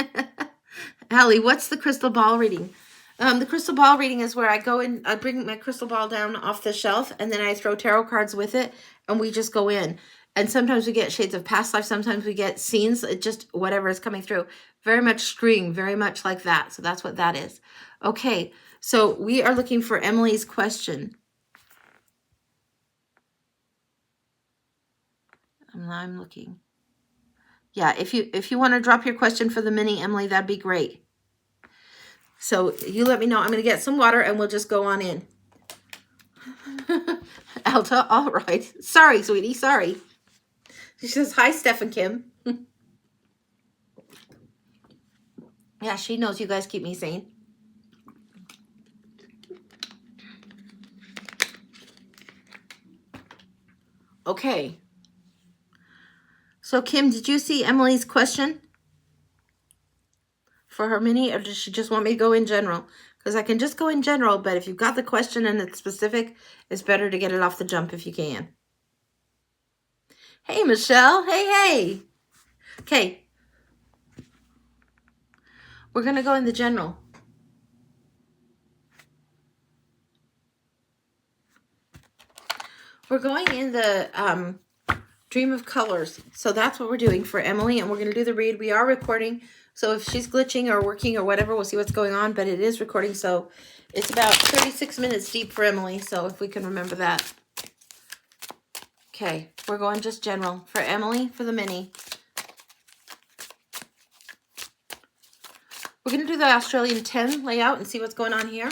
Allie, what's the crystal ball reading? The crystal ball reading is where I go in, I bring my crystal ball down off the shelf, and then I throw tarot cards with it, and we just go in. And sometimes we get shades of past life, sometimes we get scenes, it just whatever is coming through. Very much string, very much like that. So that's what that is. Okay, so we are looking for Emily's question. I'm looking. Yeah, if you want to drop your question for the mini, Emily, that'd be great. So you let me know. I'm going to get some water and we'll just go on in. Alta, all right. Sorry, sweetie, sorry. She says, hi, Steph and Kim. Yeah, she knows you guys keep me sane. Okay. So, Kim, did you see Emily's question for her mini, or does she just want me to go in general? Because I can just go in general, but if you've got the question and it's specific, it's better to get it off the jump if you can. Hey, Michelle. Hey. Okay. We're going to go in the general. We're going in the Dream of Colors. So that's what we're doing for Emily, and we're going to do the read. We are recording, so if she's glitching or working or whatever, we'll see what's going on, but it is recording, so it's about 36 minutes deep for Emily, so if we can remember that. Okay, we're going just general. For Emily, for the mini. We're going to do the Australian 10 layout and see what's going on here.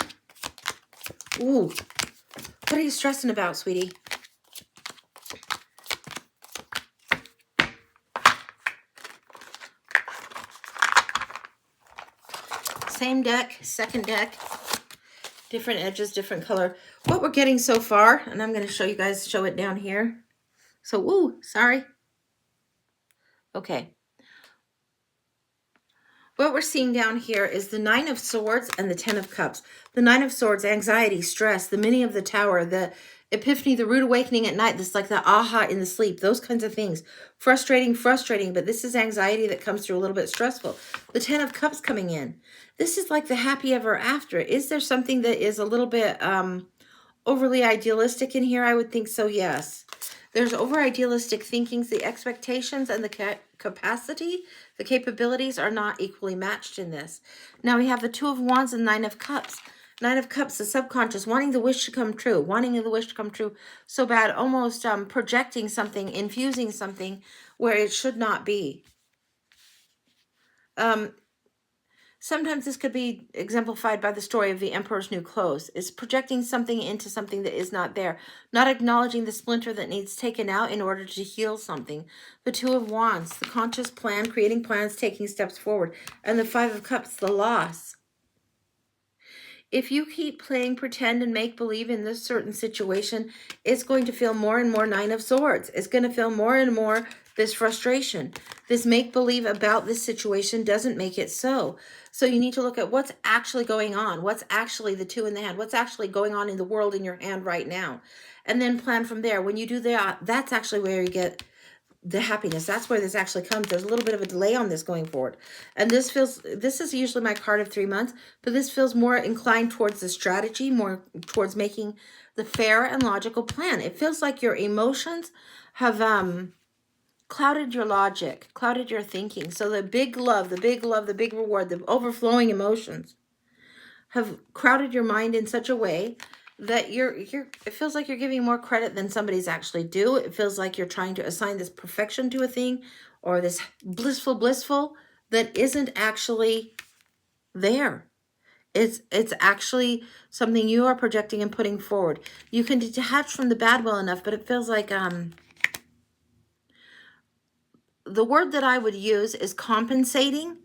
Ooh, what are you stressing about, sweetie? Same deck, second deck, different edges, different color. What we're getting so far, and I'm going to show you guys, show it down here. So, ooh, sorry. Okay. What we're seeing down here is the 9 of Swords and the 10 of Cups. The 9 of Swords, anxiety, stress, the mini of the Tower, the epiphany, the rude awakening at night, this like the aha in the sleep, those kinds of things. Frustrating, but this is anxiety that comes through a little bit stressful. The 10 of Cups coming in. This is like the happy ever after. Is there something that is a little bit overly idealistic in here? I would think so, yes. There's over idealistic thinkings. The expectations and the capacity, the capabilities are not equally matched in this. Now we have the 2 of Wands and 9 of Cups. 9 of Cups, the subconscious, wanting the wish to come true, so bad, almost projecting something, infusing something where it should not be. Sometimes this could be exemplified by the story of the Emperor's New Clothes. It's projecting something into something that is not there, not acknowledging the splinter that needs taken out in order to heal something. The 2 of Wands, the conscious plan, creating plans, taking steps forward. And the 5 of Cups, the loss. If you keep playing pretend and make believe in this certain situation, it's going to feel more and more 9 of Swords. It's going to feel more and more this frustration. This make believe about this situation doesn't make it so. So you need to look at what's actually going on. What's actually the 2 in the hand? What's actually going on in the world in your hand right now? And then plan from there. When you do that, that's actually where you get the happiness. That's where this actually comes. There's a little bit of a delay on this going forward. And this is usually my card of 3 months, but this feels more inclined towards the strategy, more towards making the fair and logical plan. It feels like your emotions have clouded your logic, clouded your thinking. So the big love, the big reward, the overflowing emotions have crowded your mind in such a way that it feels like you're giving more credit than somebody's actually due. It feels like you're trying to assign this perfection to a thing, or this blissful that isn't actually there. It's actually something you are projecting and putting forward. You can detach from the bad well enough, but it feels like the word that I would use is compensating.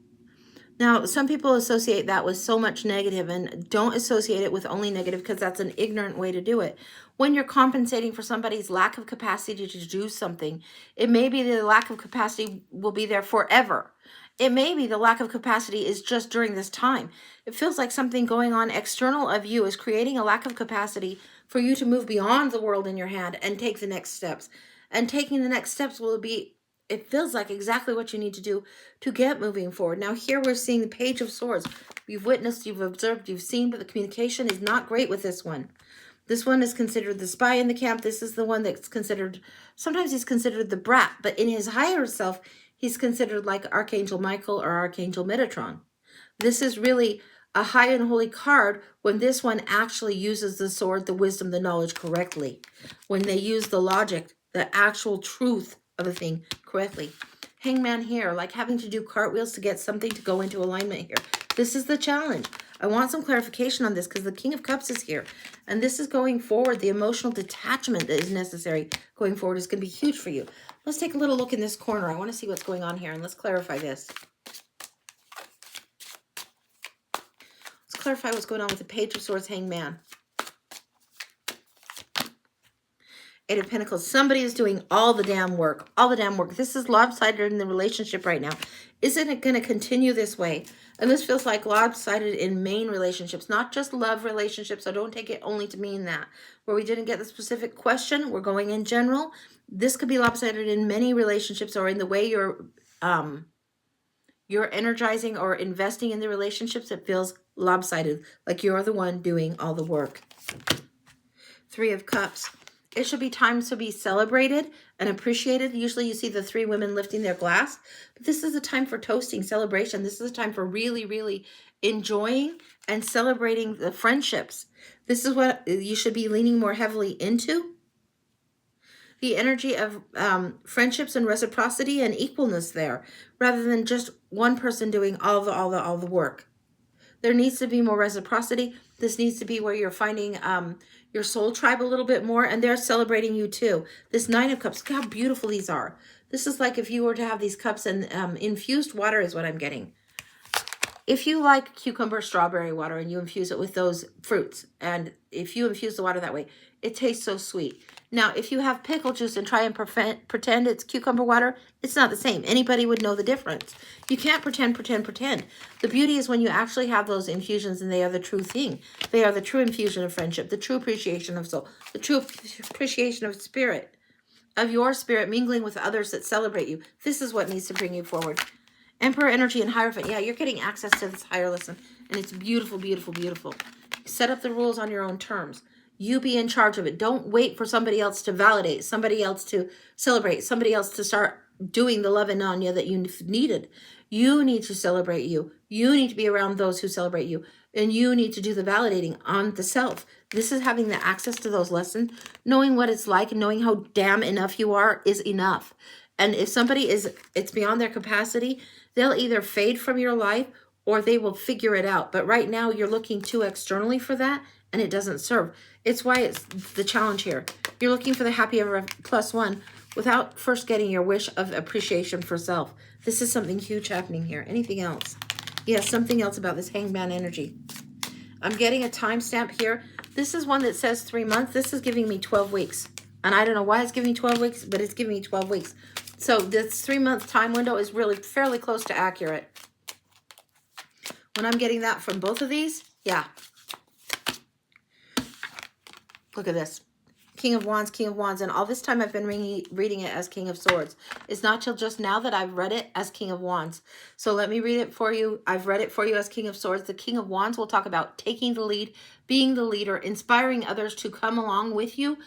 Now, some people associate that with so much negative, and don't associate it with only negative, because that's an ignorant way to do it. When you're compensating for somebody's lack of capacity to do something, it may be the lack of capacity will be there forever. It may be the lack of capacity is just during this time. It feels like something going on external of you is creating a lack of capacity for you to move beyond the world in your hand and take the next steps. And taking the next steps will be it feels like exactly what you need to do to get moving forward. Now here we're seeing the Page of Swords. You've witnessed, you've observed, you've seen, but the communication is not great with this one. This one is considered the spy in the camp. This is the one that's considered, sometimes he's considered the brat, but in his higher self, he's considered like Archangel Michael or Archangel Metatron. This is really a high and holy card when this one actually uses the sword, the wisdom, the knowledge correctly. When they use the logic, the actual truth of a thing correctly. Hangman here, like having to do cartwheels to get something to go into alignment here. This is the challenge. I want some clarification on this because the King of Cups is here. And this is going forward. The emotional detachment that is necessary going forward is going to be huge for you. Let's take a little look in this corner. I want to see what's going on here, and let's clarify this. Let's clarify what's going on with the Page of Swords, Hangman. Eight of Pentacles. Somebody is doing all the damn work. All the damn work. This is lopsided in the relationship right now. Isn't it going to continue this way? And this feels like lopsided in main relationships, not just love relationships. So don't take it only to mean that. Where we didn't get the specific question, we're going in general. This could be lopsided in many relationships, or in the way you're energizing or investing in the relationships. It feels lopsided, like you're the one doing all the work. Three of Cups. It should be time to be celebrated and appreciated. Usually you see the three women lifting their glass, but this is a time for toasting, celebration. This is a time for really, really enjoying and celebrating the friendships. This is what you should be leaning more heavily into. The energy of friendships and reciprocity and equalness there, rather than just one person doing all the work. There needs to be more reciprocity. This needs to be where you're finding your soul tribe a little bit more, and they're celebrating you too. This Nine of Cups, look how beautiful these are. This is like if you were to have these cups and infused water is what I'm getting. If you like cucumber, strawberry water, and you infuse it with those fruits, and if you infuse the water that way, it tastes so sweet. Now, if you have pickle juice and try and pretend it's cucumber water, it's not the same. Anybody would know the difference. You can't pretend. The beauty is when you actually have those infusions and they are the true thing. They are the true infusion of friendship, the true appreciation of soul, the true appreciation of spirit, of your spirit mingling with others that celebrate you. This is what needs to bring you forward. Emperor energy and Hierophant. Yeah, you're getting access to this higher lesson, and it's beautiful, beautiful, beautiful. Set up the rules on your own terms. You be in charge of it. Don't wait for somebody else to validate, somebody else to celebrate, somebody else to start doing the loving on you that you needed. You need to celebrate you. You need to be around those who celebrate you. And you need to do the validating on the self. This is having the access to those lessons. Knowing what it's like and knowing how damn enough you are is enough. And if somebody it's beyond their capacity, they'll either fade from your life or they will figure it out. But right now you're looking too externally for that, and it doesn't serve. It's why it's the challenge here. You're looking for the happy ever plus one without first getting your wish of appreciation for self. This is something huge happening here. Anything else? Yes, something else about this Hangman energy. I'm getting a timestamp here. This is one that says 3 months. This is giving me 12 weeks. And I don't know why it's giving me 12 weeks, but it's giving me 12 weeks. So this 3-month time window is really fairly close to accurate. When I'm getting that from both of these, yeah. Look at this. King of Wands, and all this time I've been reading it as King of Swords. It's not till just now that I've read it as King of Wands. So let me read it for you. I've read it for you as King of Swords. The King of Wands will talk about taking the lead, being the leader, inspiring others to come along with you,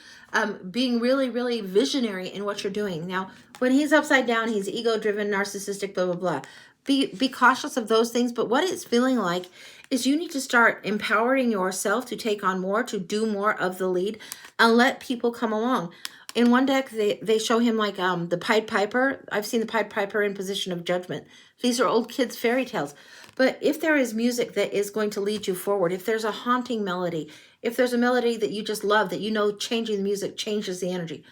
being really, really visionary in what you're doing. Now, when he's upside down, he's ego-driven, narcissistic, blah, blah, blah. Be cautious of those things, but what it's feeling like is you need to start empowering yourself to take on more, to do more of the lead, and let people come along. In one deck, they show him like the Pied Piper. I've seen the Pied Piper in position of judgment. These are old kids' fairy tales. But if there is music that is going to lead you forward, if there's a haunting melody, if there's a melody that you just love, that you know changing the music changes the energy,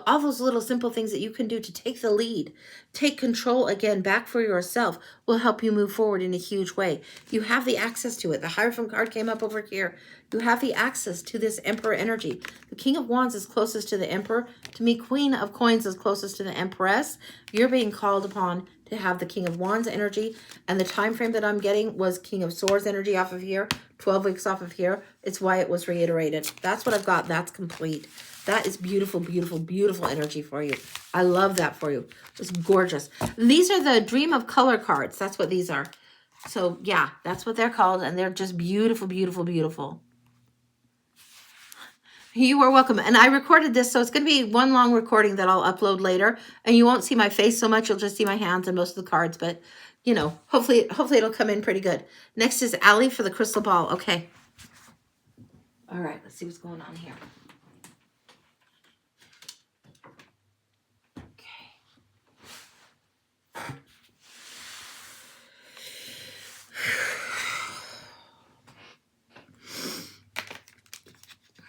all those little simple things that you can do to take the lead, take control again back for yourself, will help you move forward in a huge way. You have the access to it. The Hierophant card came up over here. You have the access to this Emperor energy. The King of Wands is closest to the Emperor. To me, Queen of Coins is closest to the Empress. You're being called upon to have the King of Wands energy. And the time frame that I'm getting was King of Swords energy off of here, 12 weeks off of here. It's why it was reiterated. That's what I've got. That's complete. That is beautiful, beautiful, beautiful energy for you. I love that for you. It's gorgeous. These are the Dream of Color cards. That's what these are. So, yeah, that's what they're called. And they're just beautiful, beautiful, beautiful. You are welcome. And I recorded this, so it's going to be one long recording that I'll upload later. And you won't see my face so much. You'll just see my hands and most of the cards. But, you know, hopefully it'll come in pretty good. Next is Allie for the crystal ball. Okay. All right, let's see what's going on here.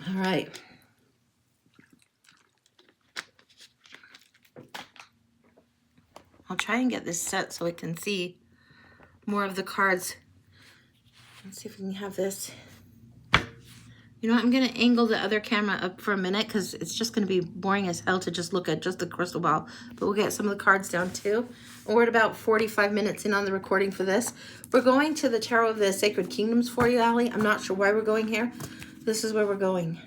All right. I'll try and get this set so I can see more of the cards. Let's see if we can have this. You know what? I'm going to angle the other camera up for a minute because it's just going to be boring as hell to just look at just the crystal ball. But we'll get some of the cards down too. And we're at about 45 minutes in on the recording for this. We're going to the Tarot of the Sacred Kingdoms for you, Allie. I'm not sure why we're going here. This is where we're going.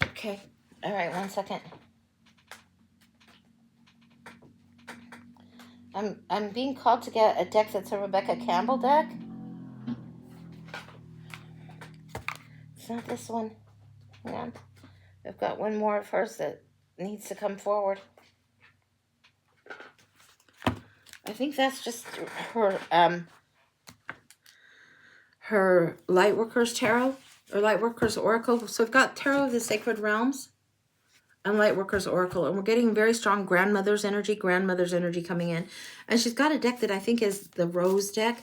Okay. All right, 1 second. I'm being called to get a deck that's a Rebecca Campbell deck. It's not this one. Hang on. I've got one more of hers that needs to come forward. I think that's just her Lightworkers Tarot or Lightworkers Oracle. So I've got Tarot of the Sacred Realms and Lightworkers Oracle, and we're getting very strong grandmother's energy coming in. And she's got a deck that I think is the Rose deck.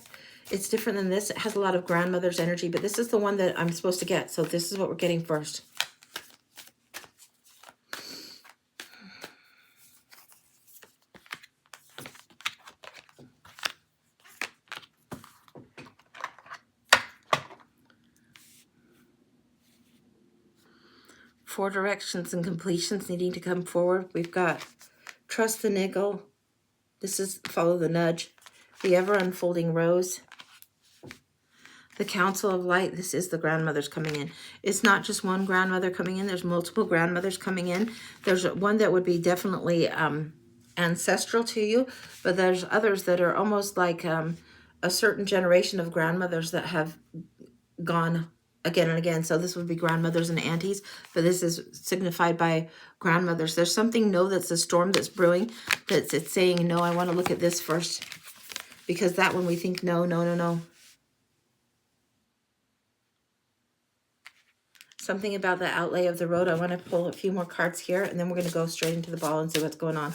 It's different than this. It has a lot of grandmother's energy, but this is the one that I'm supposed to get. So this is what we're getting first. Four directions and completions needing to come forward. We've got Trust the Niggle. This is Follow the Nudge. The Ever Unfolding Rose. The Council of Light. This is the grandmothers coming in. It's not just one grandmother coming in. There's multiple grandmothers coming in. There's one that would be definitely ancestral to you, but there's others that are almost like a certain generation of grandmothers that have gone again and again. So this would be grandmothers and aunties, but this is signified by grandmothers. There's something, no, that's a storm that's brewing, that's it's saying, no, I want to look at this first, because that one we think, no, no, no, no. Something about the outlay of the road. I want to pull a few more cards here, and then we're going to go straight into the ball and see what's going on.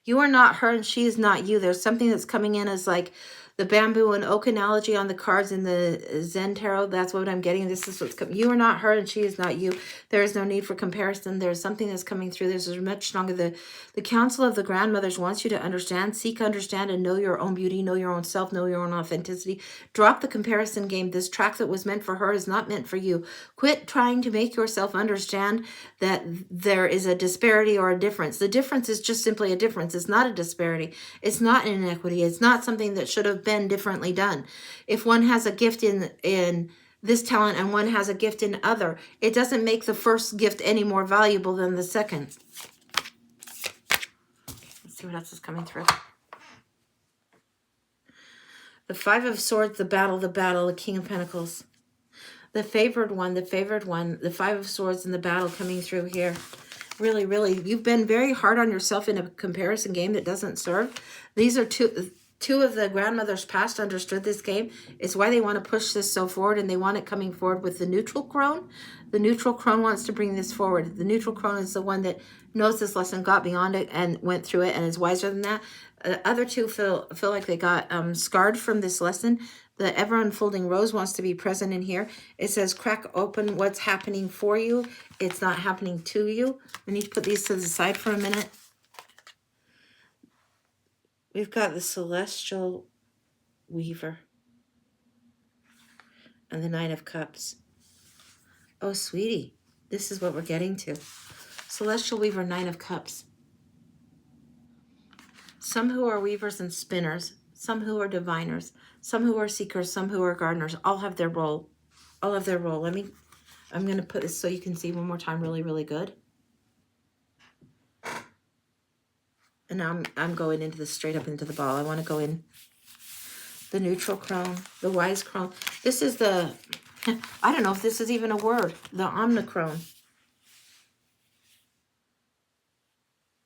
You are not her, and she is not you. There's something that's coming in as like the bamboo and oak analogy on the cards in the Zen Tarot. That's what I'm getting. This is what's coming. You are not her and she is not you. There is no need for comparison. There's something that's coming through. This is much stronger. The Council of the Grandmothers wants you to understand, seek, understand, and know your own beauty, know your own self, know your own authenticity. Drop the comparison game. This track that was meant for her is not meant for you. Quit trying to make yourself understand that there is a disparity or a difference. The difference is just simply a difference. It's not a disparity. It's not an inequity. It's not something that should have been differently done. If one has a gift in this talent and one has a gift in other, it doesn't make the first gift any more valuable than the second. Let's see what else is coming through. The Five of Swords, the battle, the King of Pentacles. The favored one, the Five of Swords and the battle coming through here. Really, really, you've been very hard on yourself in a comparison game that doesn't serve. These are two of the grandmothers past understood this game. It's why they want to push this so forward, and they want it coming forward with the neutral crone. The neutral crone wants to bring this forward. The neutral crone is the one that knows this lesson, got beyond it, and went through it, and is wiser than that. Other two feel like they got scarred from this lesson. The Ever Unfolding Rose wants to be present in here. It says, crack open what's happening for you. It's not happening to you. I need to put these to the side for a minute. We've got the Celestial Weaver and the Nine of Cups. Oh, sweetie, this is what we're getting to. Celestial Weaver, Nine of Cups. Some who are weavers and spinners, some who are diviners, some who are seekers, some who are gardeners, all have their role. All have their role. I'm going to put this so you can see one more time really, really good. And now I'm going into the straight up into the ball. I want to go in the neutral crone, the wise crone. This is the, I don't know if this is even a word, the omnicrone.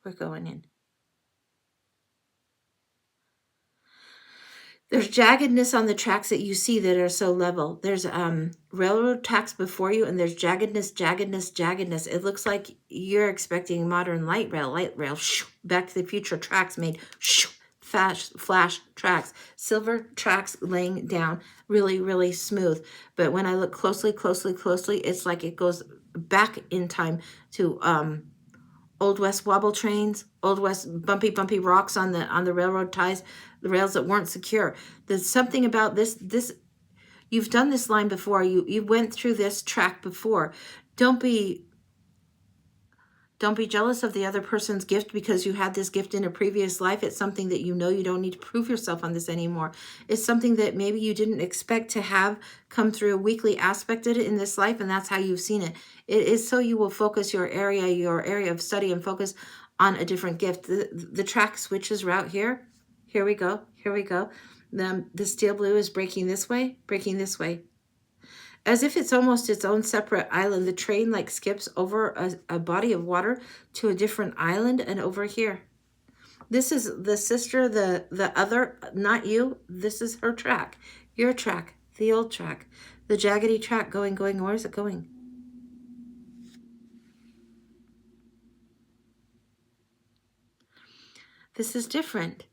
We're going in. There's jaggedness on the tracks that you see that are so level. There's railroad tracks before you, and there's jaggedness. It looks like you're expecting modern light rail, Back to the Future tracks made flash tracks, silver tracks laying down, really, really smooth. But when I look closely, it's like it goes back in time to Old West wobble trains, Old West bumpy rocks on the railroad ties, the rails that weren't secure. There's something about this. You've done this line before. You went through this track before. Don't be jealous of the other person's gift because you had this gift in a previous life. It's something that you don't need to prove yourself on this anymore. It's something that maybe you didn't expect to have come through a weekly aspect of it in this life, and that's how you've seen it. It is so you will focus your area of study and focus on a different gift. The track switches route here. Here we go. The steel blue is breaking this way. As if it's almost its own separate island. The train like skips over a body of water to a different island and over here. This is the sister, the other, not you. This is her track, your track, the old track, the jaggedy track going. Where is it going? This is different.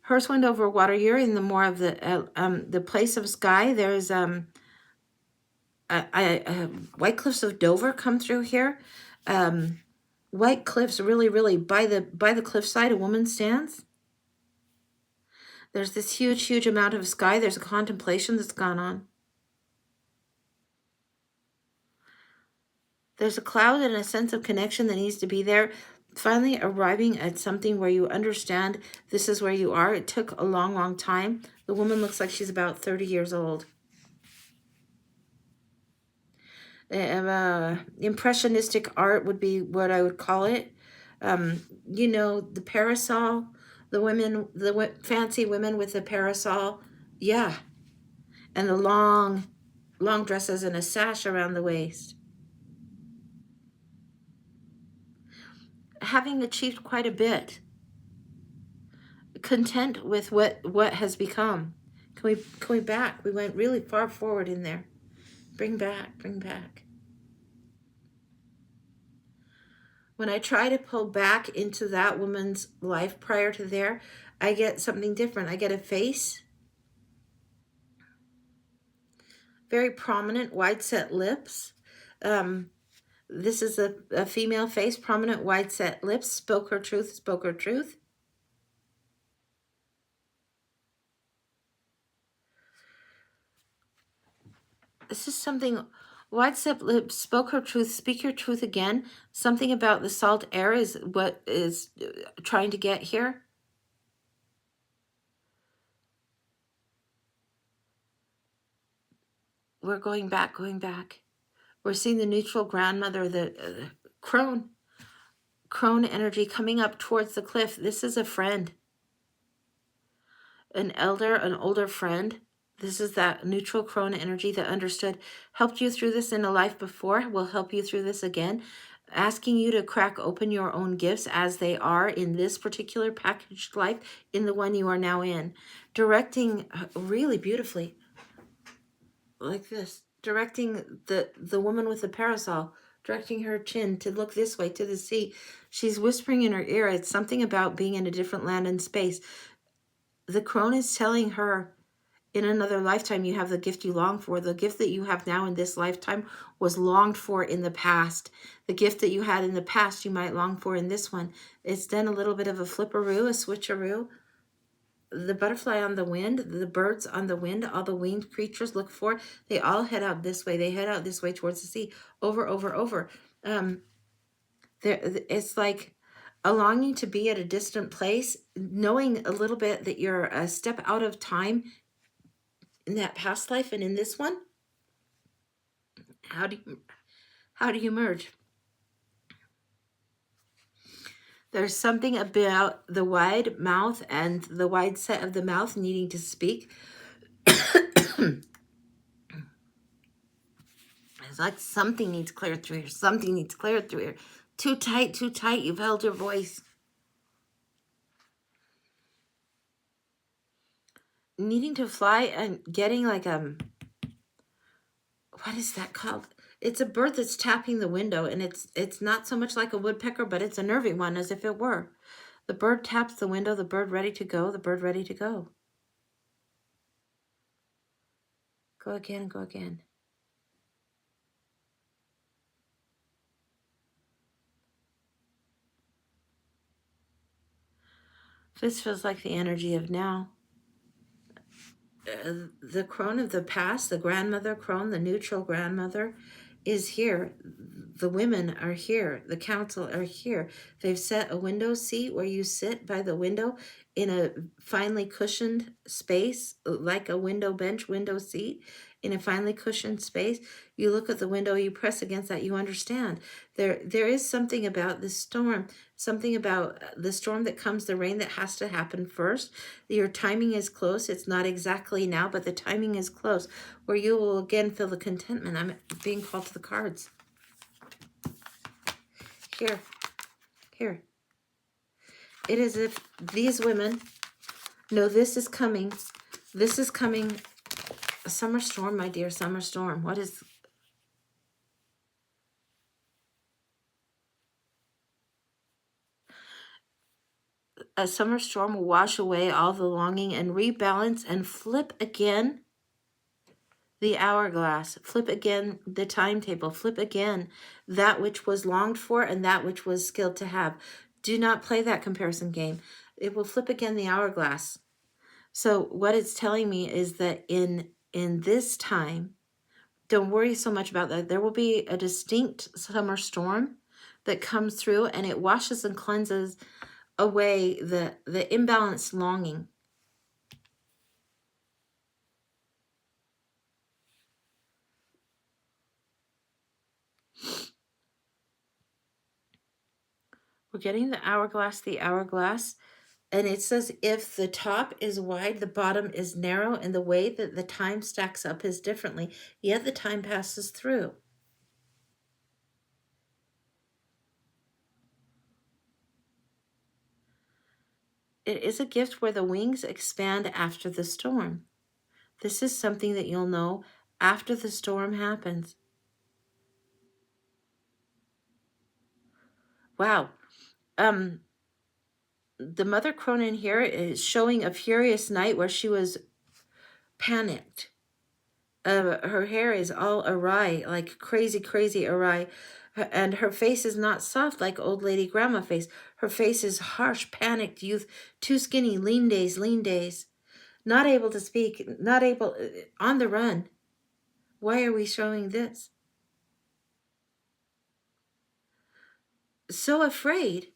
Hers went over water. You're in the more of the place of sky. There's White Cliffs of Dover come through here. White cliffs, really by the cliffside, a woman stands. There's this huge amount of sky. There's a contemplation that's gone on. There's a cloud and a sense of connection that needs to be there. Finally arriving at something where you understand this is where you are. It took a long time. The woman looks like she's about 30 years old. Impressionistic art would be what I would call it. The parasol, the fancy women with the parasol. Yeah. And the long dresses and a sash around the waist. Having achieved quite a bit. Content with what has become. Can we back? We went really far forward in there. Bring back. When I try to pull back into that woman's life prior to there, I get something different. I get a face. Very prominent, wide-set lips. This is a female face, prominent, wide-set lips. Spoke her truth. This is something, wide-set lips, spoke her truth, speak your truth again. Something about the salt air is what is trying to get here. We're going back. We're seeing the neutral grandmother, the crone energy coming up towards the cliff. This is a friend, an older friend. This is that neutral crone energy that understood, helped you through this in a life before, will help you through this again, asking you to crack open your own gifts as they are in this particular packaged life, in the one you are now in. Directing really beautifully, like this. Directing the woman with the parasol, directing her chin to look this way, to the sea. She's whispering in her ear. It's something about being in a different land and space. The crone is telling her, in another lifetime, you have the gift you long for. The gift that you have now in this lifetime was longed for in the past. The gift that you had in the past, you might long for in this one. It's done a little bit of a flipperoo, a switcheroo. the butterfly on the wind, the birds on the wind, all the winged creatures look for, they all head out this way. They head out this way towards the sea, over, over, over. Um, it's like a longing to be at a distant place, knowing a little bit that you're a step out of time in that past life and in this one. How do you merge? There's something about the wide mouth and the wide set of the mouth needing to speak. It's like something needs cleared through here. Something needs cleared through here. Too tight, too tight. You've held your voice. Needing to fly and getting like what is that called? It's a bird that's tapping the window, and it's not so much like a woodpecker, but it's a nervy one, as if it were. The bird taps the window, the bird ready to go, the bird ready to go. Go again, go again. This feels like the energy of now. The crone of the past, the grandmother crone, the neutral grandmother, is here. The women are here. The council are here. They've set a window seat where you sit by the window in a finely cushioned space, like a window bench, window seat, in a finely cushioned space. You look at the window, you press against that, you understand. There is something about this storm, something about the storm that comes, the rain that has to happen first. Your timing is close. It's not exactly now, but the timing is close, where you will again feel the contentment. I'm being called to the cards. Here. It is if these women know this is coming. This is coming. A summer storm, my dear, summer storm. What is... A summer storm will wash away all the longing and rebalance and flip again the hourglass, flip again the timetable, flip again that which was longed for and that which was skilled to have. Do not play that comparison game. It will flip again the hourglass. So what it's telling me is that in this time, don't worry so much about that. There will be a distinct summer storm that comes through, and it washes and cleanses away the imbalanced longing. We're getting the hourglass, and it says if the top is wide, the bottom is narrow, and the way that the time stacks up is differently, yet the time passes through. It is a gift where the wings expand after the storm. This is something that you'll know after the storm happens. Wow. The Mother Cronin here is showing a furious night where she was panicked. Her hair is all awry, like crazy awry. And her face is not soft like old lady grandma face. Her face is harsh, panicked youth, too skinny, lean days. Not able to speak, not able, on the run. Why are we showing this? So afraid,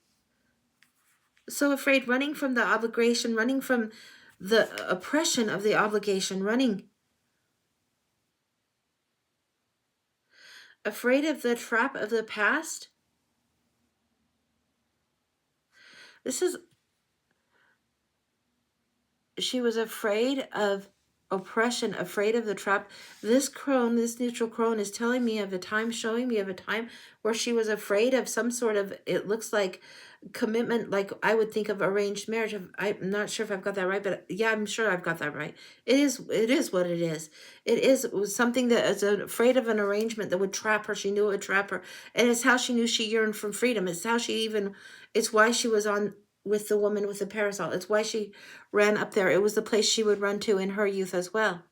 running from the obligation, running from the oppression of the obligation, running. Afraid of the trap of the past. She was afraid of oppression, afraid of the trap. This neutral crone is telling me of a time, showing me of a time where she was afraid of some sort of, it looks like commitment, like I would think of arranged marriage. I'm not sure if I've got that right, but yeah, I'm sure I've got that right. It is what it is. It was something that is afraid of an arrangement that would trap her. She knew it would trap her. And it's how she knew she yearned for freedom. It's why she was on with the woman with the parasol. It's why she ran up there. It was the place she would run to in her youth as well.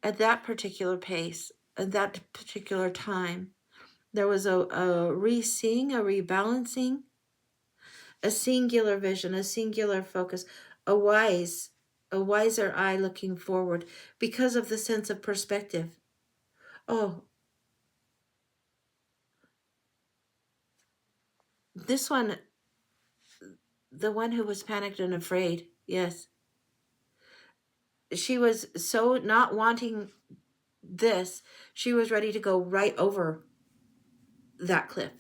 At that particular pace, at that particular time, there was a re-seeing, a rebalancing, a singular vision, a singular focus, a wise, a wiser eye looking forward because of the sense of perspective. Oh, this one, the one who was panicked and afraid. Yes. She was so not wanting this, she was ready to go right over that cliff.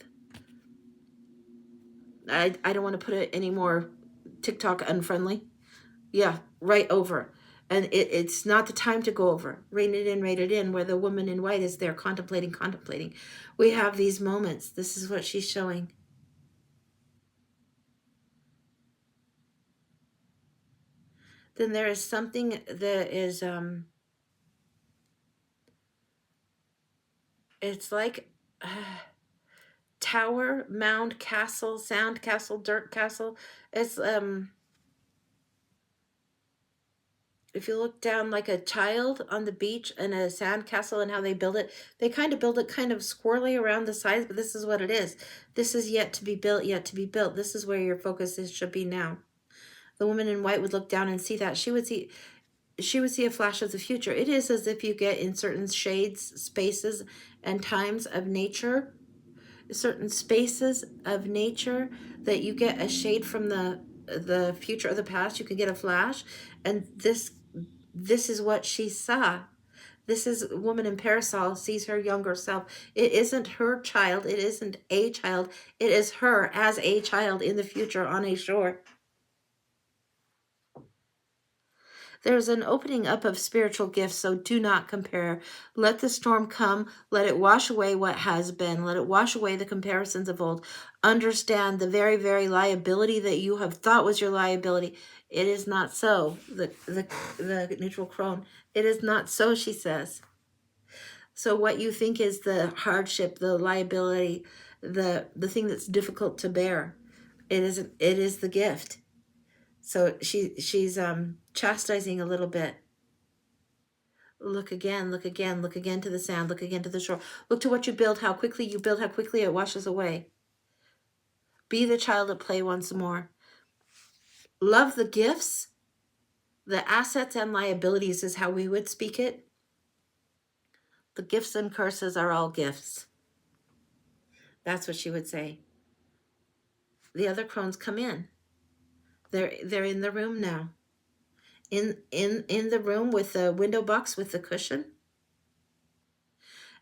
I don't want to put it any more TikTok unfriendly. Yeah, right over. And it's not the time to go over. Rein it in, where the woman in white is there contemplating, contemplating. We have these moments. This is what she's showing. Then there is something that is, it's like tower, mound, castle, sound castle, dirt castle. It's, if you look down like a child on the beach and a sand castle and how they build it, they kind of build it kind of squirrely around the sides, but this is what it is. This is yet to be built, yet to be built. This is where your focus is, should be now. The woman in white would look down and see that. She would see a flash of the future. It is as if you get in certain shades, spaces, and times of nature, certain spaces of nature, that you get a shade from the future or the past. You can get a flash, and this is what she saw. This is woman in parasol sees her younger self. It isn't her child. It isn't a child. It is her as a child in the future on a shore. There's an opening up of spiritual gifts, so do not compare. Let the storm come. Let it wash away what has been. Let it wash away the comparisons of old. Understand the very, very liability that you have thought was your liability. It is not so. The neutral crone. It is not so, she says. So what you think is the hardship, the liability, the thing that's difficult to bear, it isn't. It is the gift. So she's chastising a little bit. Look again, look again, look again to the sand, look again to the shore. Look to what you build, how quickly you build, how quickly it washes away. Be the child at play once more. Love the gifts, the assets and liabilities is how we would speak it. The gifts and curses are all gifts. That's what she would say. The other crones come in. They're in the room now. In the room with the window box with the cushion.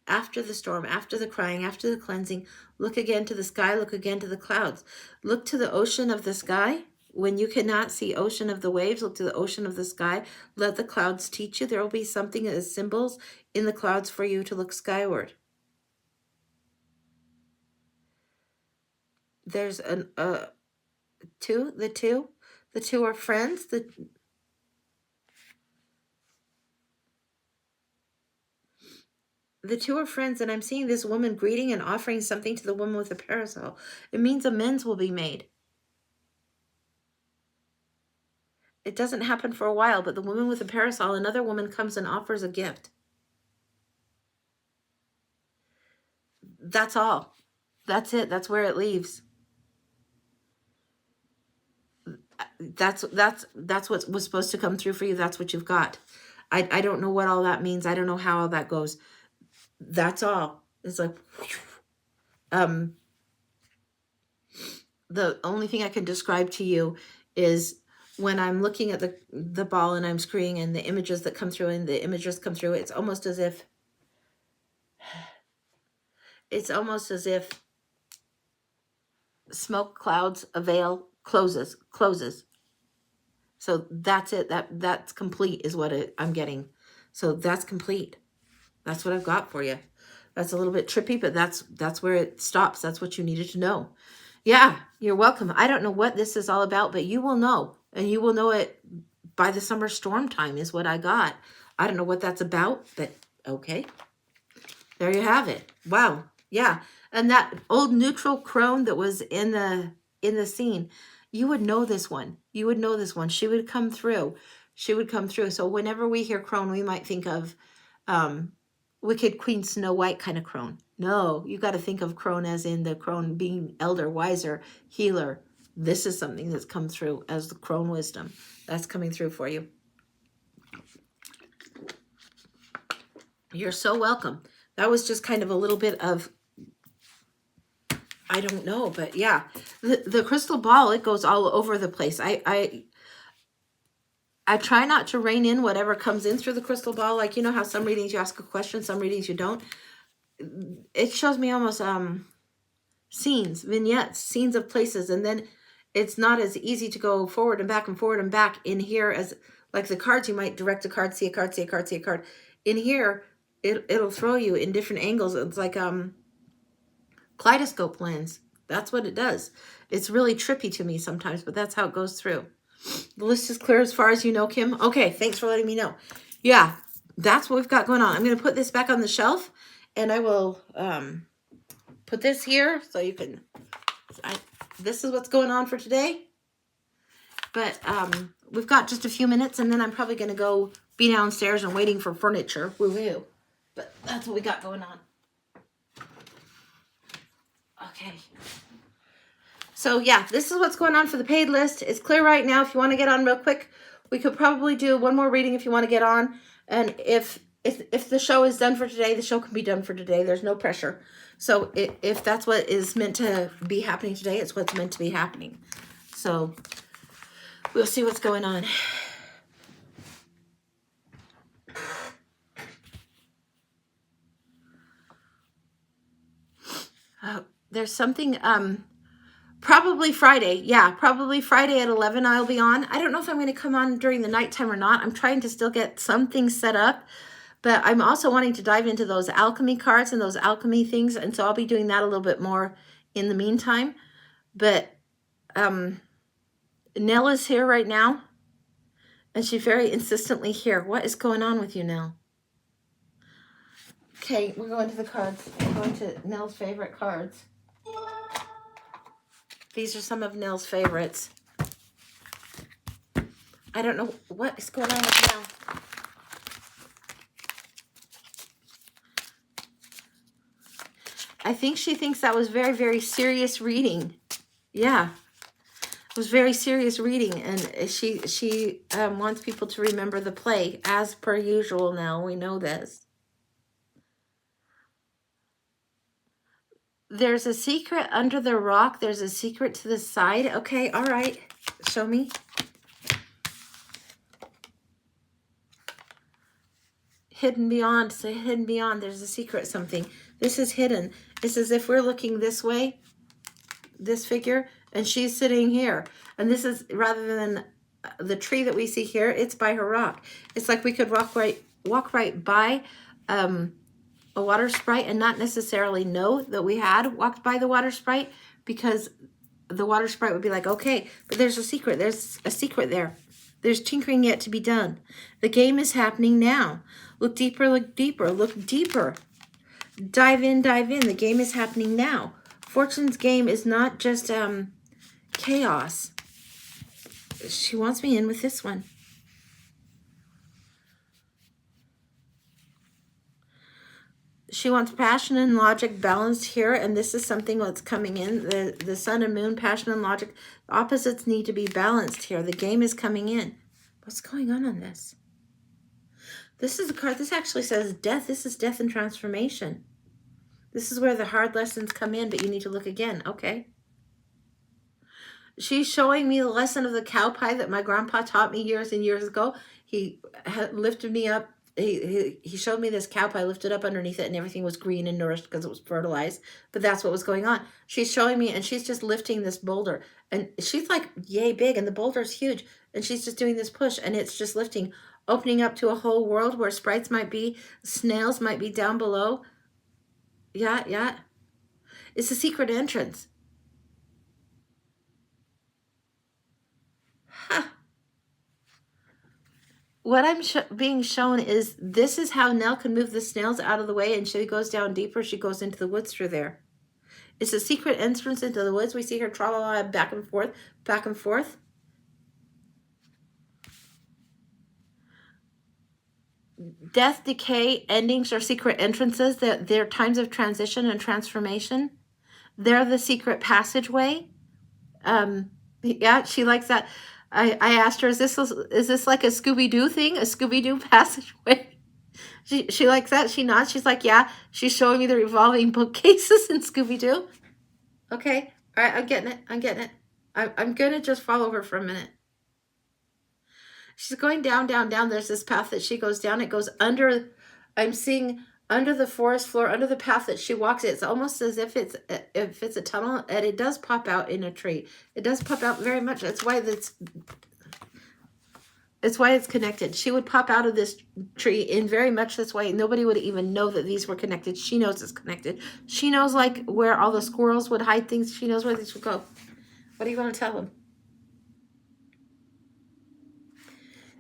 After the storm, after the crying, after the cleansing, look again to the sky, look again to the clouds. Look to the ocean of the sky. When you cannot see ocean of the waves, look to the ocean of the sky. Let the clouds teach you. There will be something as symbols in the clouds for you to look skyward. There's the two are friends. The two are friends, and I'm seeing this woman greeting and offering something to the woman with the parasol. It means amends will be made. It doesn't happen for a while, but the woman with the parasol, another woman comes and offers a gift. That's all. That's it. That's where it leaves. That's what was supposed to come through for you. That's what you've got. I don't know what all that means. I don't know how all that goes. That's all. It's like, the only thing I can describe to you is when I'm looking at the ball and I'm screaming and the images that come through and the images come through, it's almost as if smoke clouds, a veil closes. So that's it. That's complete is what I'm getting. So that's complete. That's what I've got for you. That's a little bit trippy, but that's where it stops. That's what you needed to know. Yeah, you're welcome. I don't know what this is all about, but you will know. And you will know it by the summer storm time is what I got. I don't know what that's about, but okay. There you have it. Wow. Yeah. And that old neutral crone that was in the scene, you would know this one. You would know this one. She would come through. She would come through. So whenever we hear crone, we might think of wicked Queen Snow White kind of crone. No, you got to think of crone as in the crone being elder, wiser, healer, This is something that's come through as the crone wisdom. That's coming through for you. You're so welcome. That was just kind of a little bit of, I don't know, but yeah, the crystal ball, it goes all over the place. I try not to rein in whatever comes in through the crystal ball. Like, you know how some readings you ask a question, some readings you don't. It shows me almost scenes, vignettes, scenes of places, and then it's not as easy to go forward and back in here as like the cards. You might direct a card, see a card, see a card, see a card. In here, it'll throw you in different angles. It's like kaleidoscope lens. That's what it does. It's really trippy to me sometimes, but that's how it goes through. The list is clear as far as you know, Kim. Okay, thanks for letting me know. Yeah, that's what we've got going on. I'm going to put this back on the shelf, and I will put this here so you can, this is what's going on for today. But we've got just a few minutes, and then I'm probably going to go be downstairs and waiting for furniture. Woo-hoo. But that's what we got going on. Okay. So yeah, this is what's going on for the paid list. It's clear right now. If you want to get on real quick, we could probably do one more reading if you want to get on. And if the show is done for today, the show can be done for today. There's no pressure. So if that's what is meant to be happening today, it's what's meant to be happening. So we'll see what's going on. There's something, probably Friday. Yeah, probably Friday at 11 I'll be on. I don't know if I'm going to come on during the nighttime or not. I'm trying to still get something set up, but I'm also wanting to dive into those alchemy cards and those alchemy things, and so I'll be doing that a little bit more in the meantime. But Nell is here right now, and she's very insistently here. What is going on with you, Nell? Okay, we're going to the cards. We're going to Nell's favorite cards. These are some of Nell's favorites. I don't know what is going on with Nell. I think she thinks that was very, very serious reading. Yeah, it was very serious reading, and she wants people to remember the play as per usual. Now we know this. There's a secret under the rock. There's a secret to the side. Okay, all right. Show me. Hidden beyond. Say hidden beyond. There's a secret something. This is hidden. It's as if we're looking this way, this figure, and she's sitting here. And this is, rather than the tree that we see here, it's by her rock. It's like we could walk right by a water sprite and not necessarily know that we had walked by the water sprite, because the water sprite would be like, okay, but there's a secret. There's a secret there. There's tinkering yet to be done. The game is happening now. Look deeper, look deeper, look deeper. Dive in, dive in. The game is happening now. Fortune's game is not just chaos. She wants me in with this one. She wants passion and logic balanced here, and this is something that's coming in. The sun and moon, passion and logic, opposites need to be balanced here. The game is coming in. What's going on this? This is a card. This actually says death. This is death and transformation. This is where the hard lessons come in, but you need to look again. Okay. She's showing me the lesson of the cow pie that my grandpa taught me years and years ago. He lifted me up. He showed me this cow pie lifted up underneath it, and everything was green and nourished because it was fertilized. But that's what was going on. She's showing me, and she's just lifting this boulder, and she's like yay big, and the boulder's huge, and she's just doing this push, and it's just lifting, opening up to a whole world where sprites might be, snails might be down below. Yeah. It's a secret entrance. Huh. What I'm being shown is this is how Nell can move the snails out of the way, and she goes down deeper. She goes into the woods through there. It's a secret entrance into the woods. We see her tra-la-la back and forth, back and forth. Death, decay, endings are secret entrances. They're times of transition and transformation. They're the secret passageway. Yeah, she likes that. I asked her, is this like a Scooby-Doo thing? A Scooby-Doo passageway? She likes that. She nods. She's like, yeah. She's showing me the revolving bookcases in Scooby-Doo. Okay. All right. I'm getting it. I'm getting it. I'm going to just follow her for a minute. She's going down, down, down. There's this path that she goes down. It goes under, I'm seeing under the forest floor, under the path that she walks. It's almost as if it's a tunnel, and it does pop out in a tree. It does pop out very much. It's why it's connected. She would pop out of this tree in very much this way. Nobody would even know that these were connected. She knows it's connected. She knows like where all the squirrels would hide things. She knows where these would go. What do you want to tell them?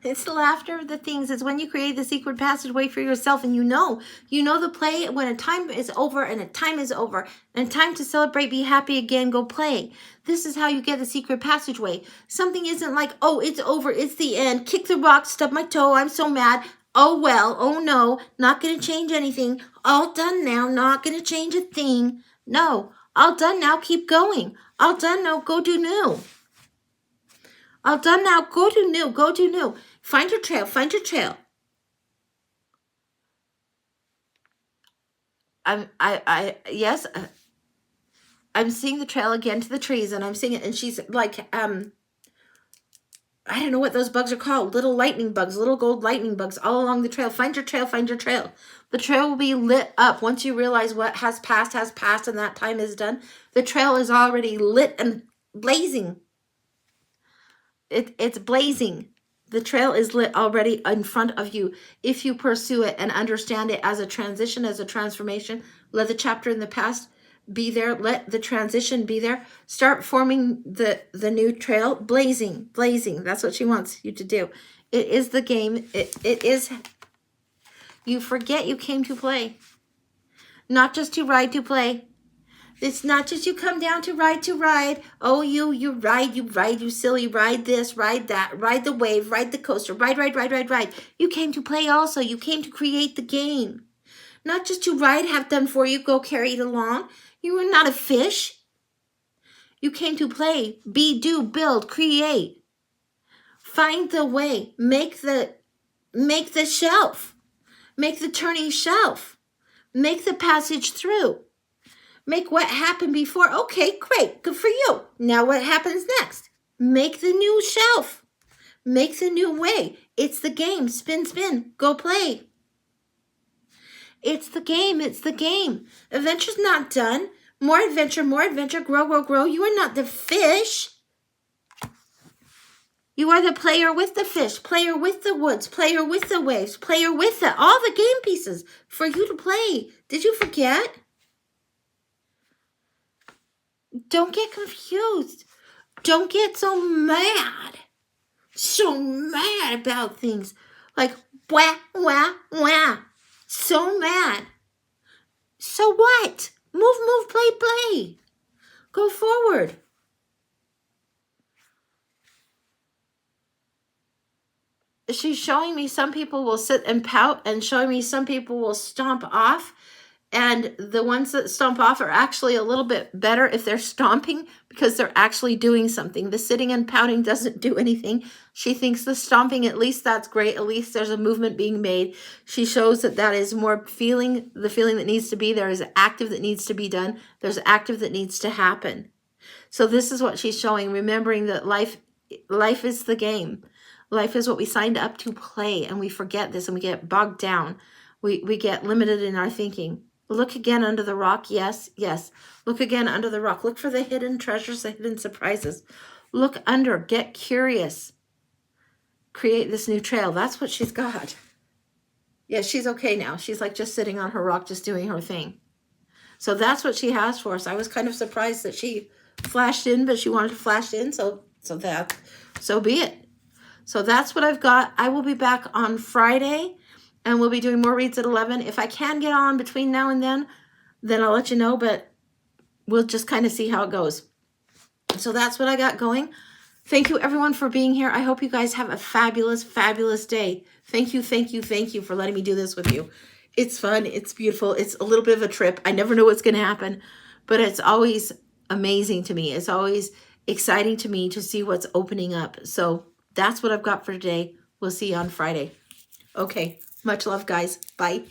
It's the laughter of the things. It's when you create the secret passageway for yourself, and you know the play. When a time is over and a time is over and time to celebrate, be happy again, go play. This is how you get the secret passageway. Something isn't like, oh, it's over, it's the end, kick the rock, stub my toe, I'm so mad. Oh, well, oh no, not going to change anything. All done now, not going to change a thing. No, all done now, keep going. All done now, go do new. All done now, go do new, go do new. Find your trail, find your trail. Yes, I'm seeing the trail again to the trees, and I'm seeing it, and she's like, I don't know what those bugs are called, little lightning bugs, little gold lightning bugs all along the trail. Find your trail, find your trail. The trail will be lit up once you realize what has passed, and that time is done. The trail is already lit and blazing. It's blazing. The trail is lit already in front of you. If you pursue it and understand it as a transition, as a transformation, let the chapter in the past be there. Let the transition be there. Start forming the new trail, blazing. That's what she wants you to do. It is the game. It is. You forget you came to play, not just to ride, to play. It's not just you come down to ride. Oh, you ride, you silly, ride this, ride that, ride the wave, ride the coaster, ride. You came to play also. You came to create the game. Not just to ride, have done for you, go carry it along. You are not a fish. You came to play, be, do, build, create. Find the way, make the shelf, make the turning shelf, make the passage through. Make what happened before. Okay, great. Good for you. Now what happens next? Make the new shelf. Make the new way. It's the game. Spin. Go play. It's the game. Adventure's not done. More adventure. Grow. You are not the fish. You are the player with the fish, player with the woods, player with the waves, player with all the game pieces for you to play. Did you forget? Don't get confused. Don't get so mad about things. Like, wah. So mad. So what? Move, play. Go forward. She's showing me some people will sit and pout, and showing me some people will stomp off. And the ones that stomp off are actually a little bit better if they're stomping, because they're actually doing something. The sitting and pouting doesn't do anything. She thinks the stomping, at least that's great. At least there's a movement being made. She shows that is more feeling, the feeling that needs to be there is active that needs to be done. There's active that needs to happen. So this is what she's showing, remembering that life is the game. Life is what we signed up to play, and we forget this and we get bogged down. We get limited in our thinking. Look again under the rock. Yes. Look again under the rock. Look for the hidden treasures, the hidden surprises. Look under. Get curious. Create this new trail. That's what she's got. Yeah, she's okay now. She's like just sitting on her rock, just doing her thing. So that's what she has for us. I was kind of surprised that she flashed in, but she wanted to flash in. So be it. So that's what I've got. I will be back on Friday. And we'll be doing more reads at 11. If I can get on between now and then I'll let you know. But we'll just kind of see how it goes. So that's what I got going. Thank you, everyone, for being here. I hope you guys have a fabulous, fabulous day. Thank you for letting me do this with you. It's fun. It's beautiful. It's a little bit of a trip. I never know what's going to happen. But it's always amazing to me. It's always exciting to me to see what's opening up. So that's what I've got for today. We'll see you on Friday. Okay, much love, guys. Bye.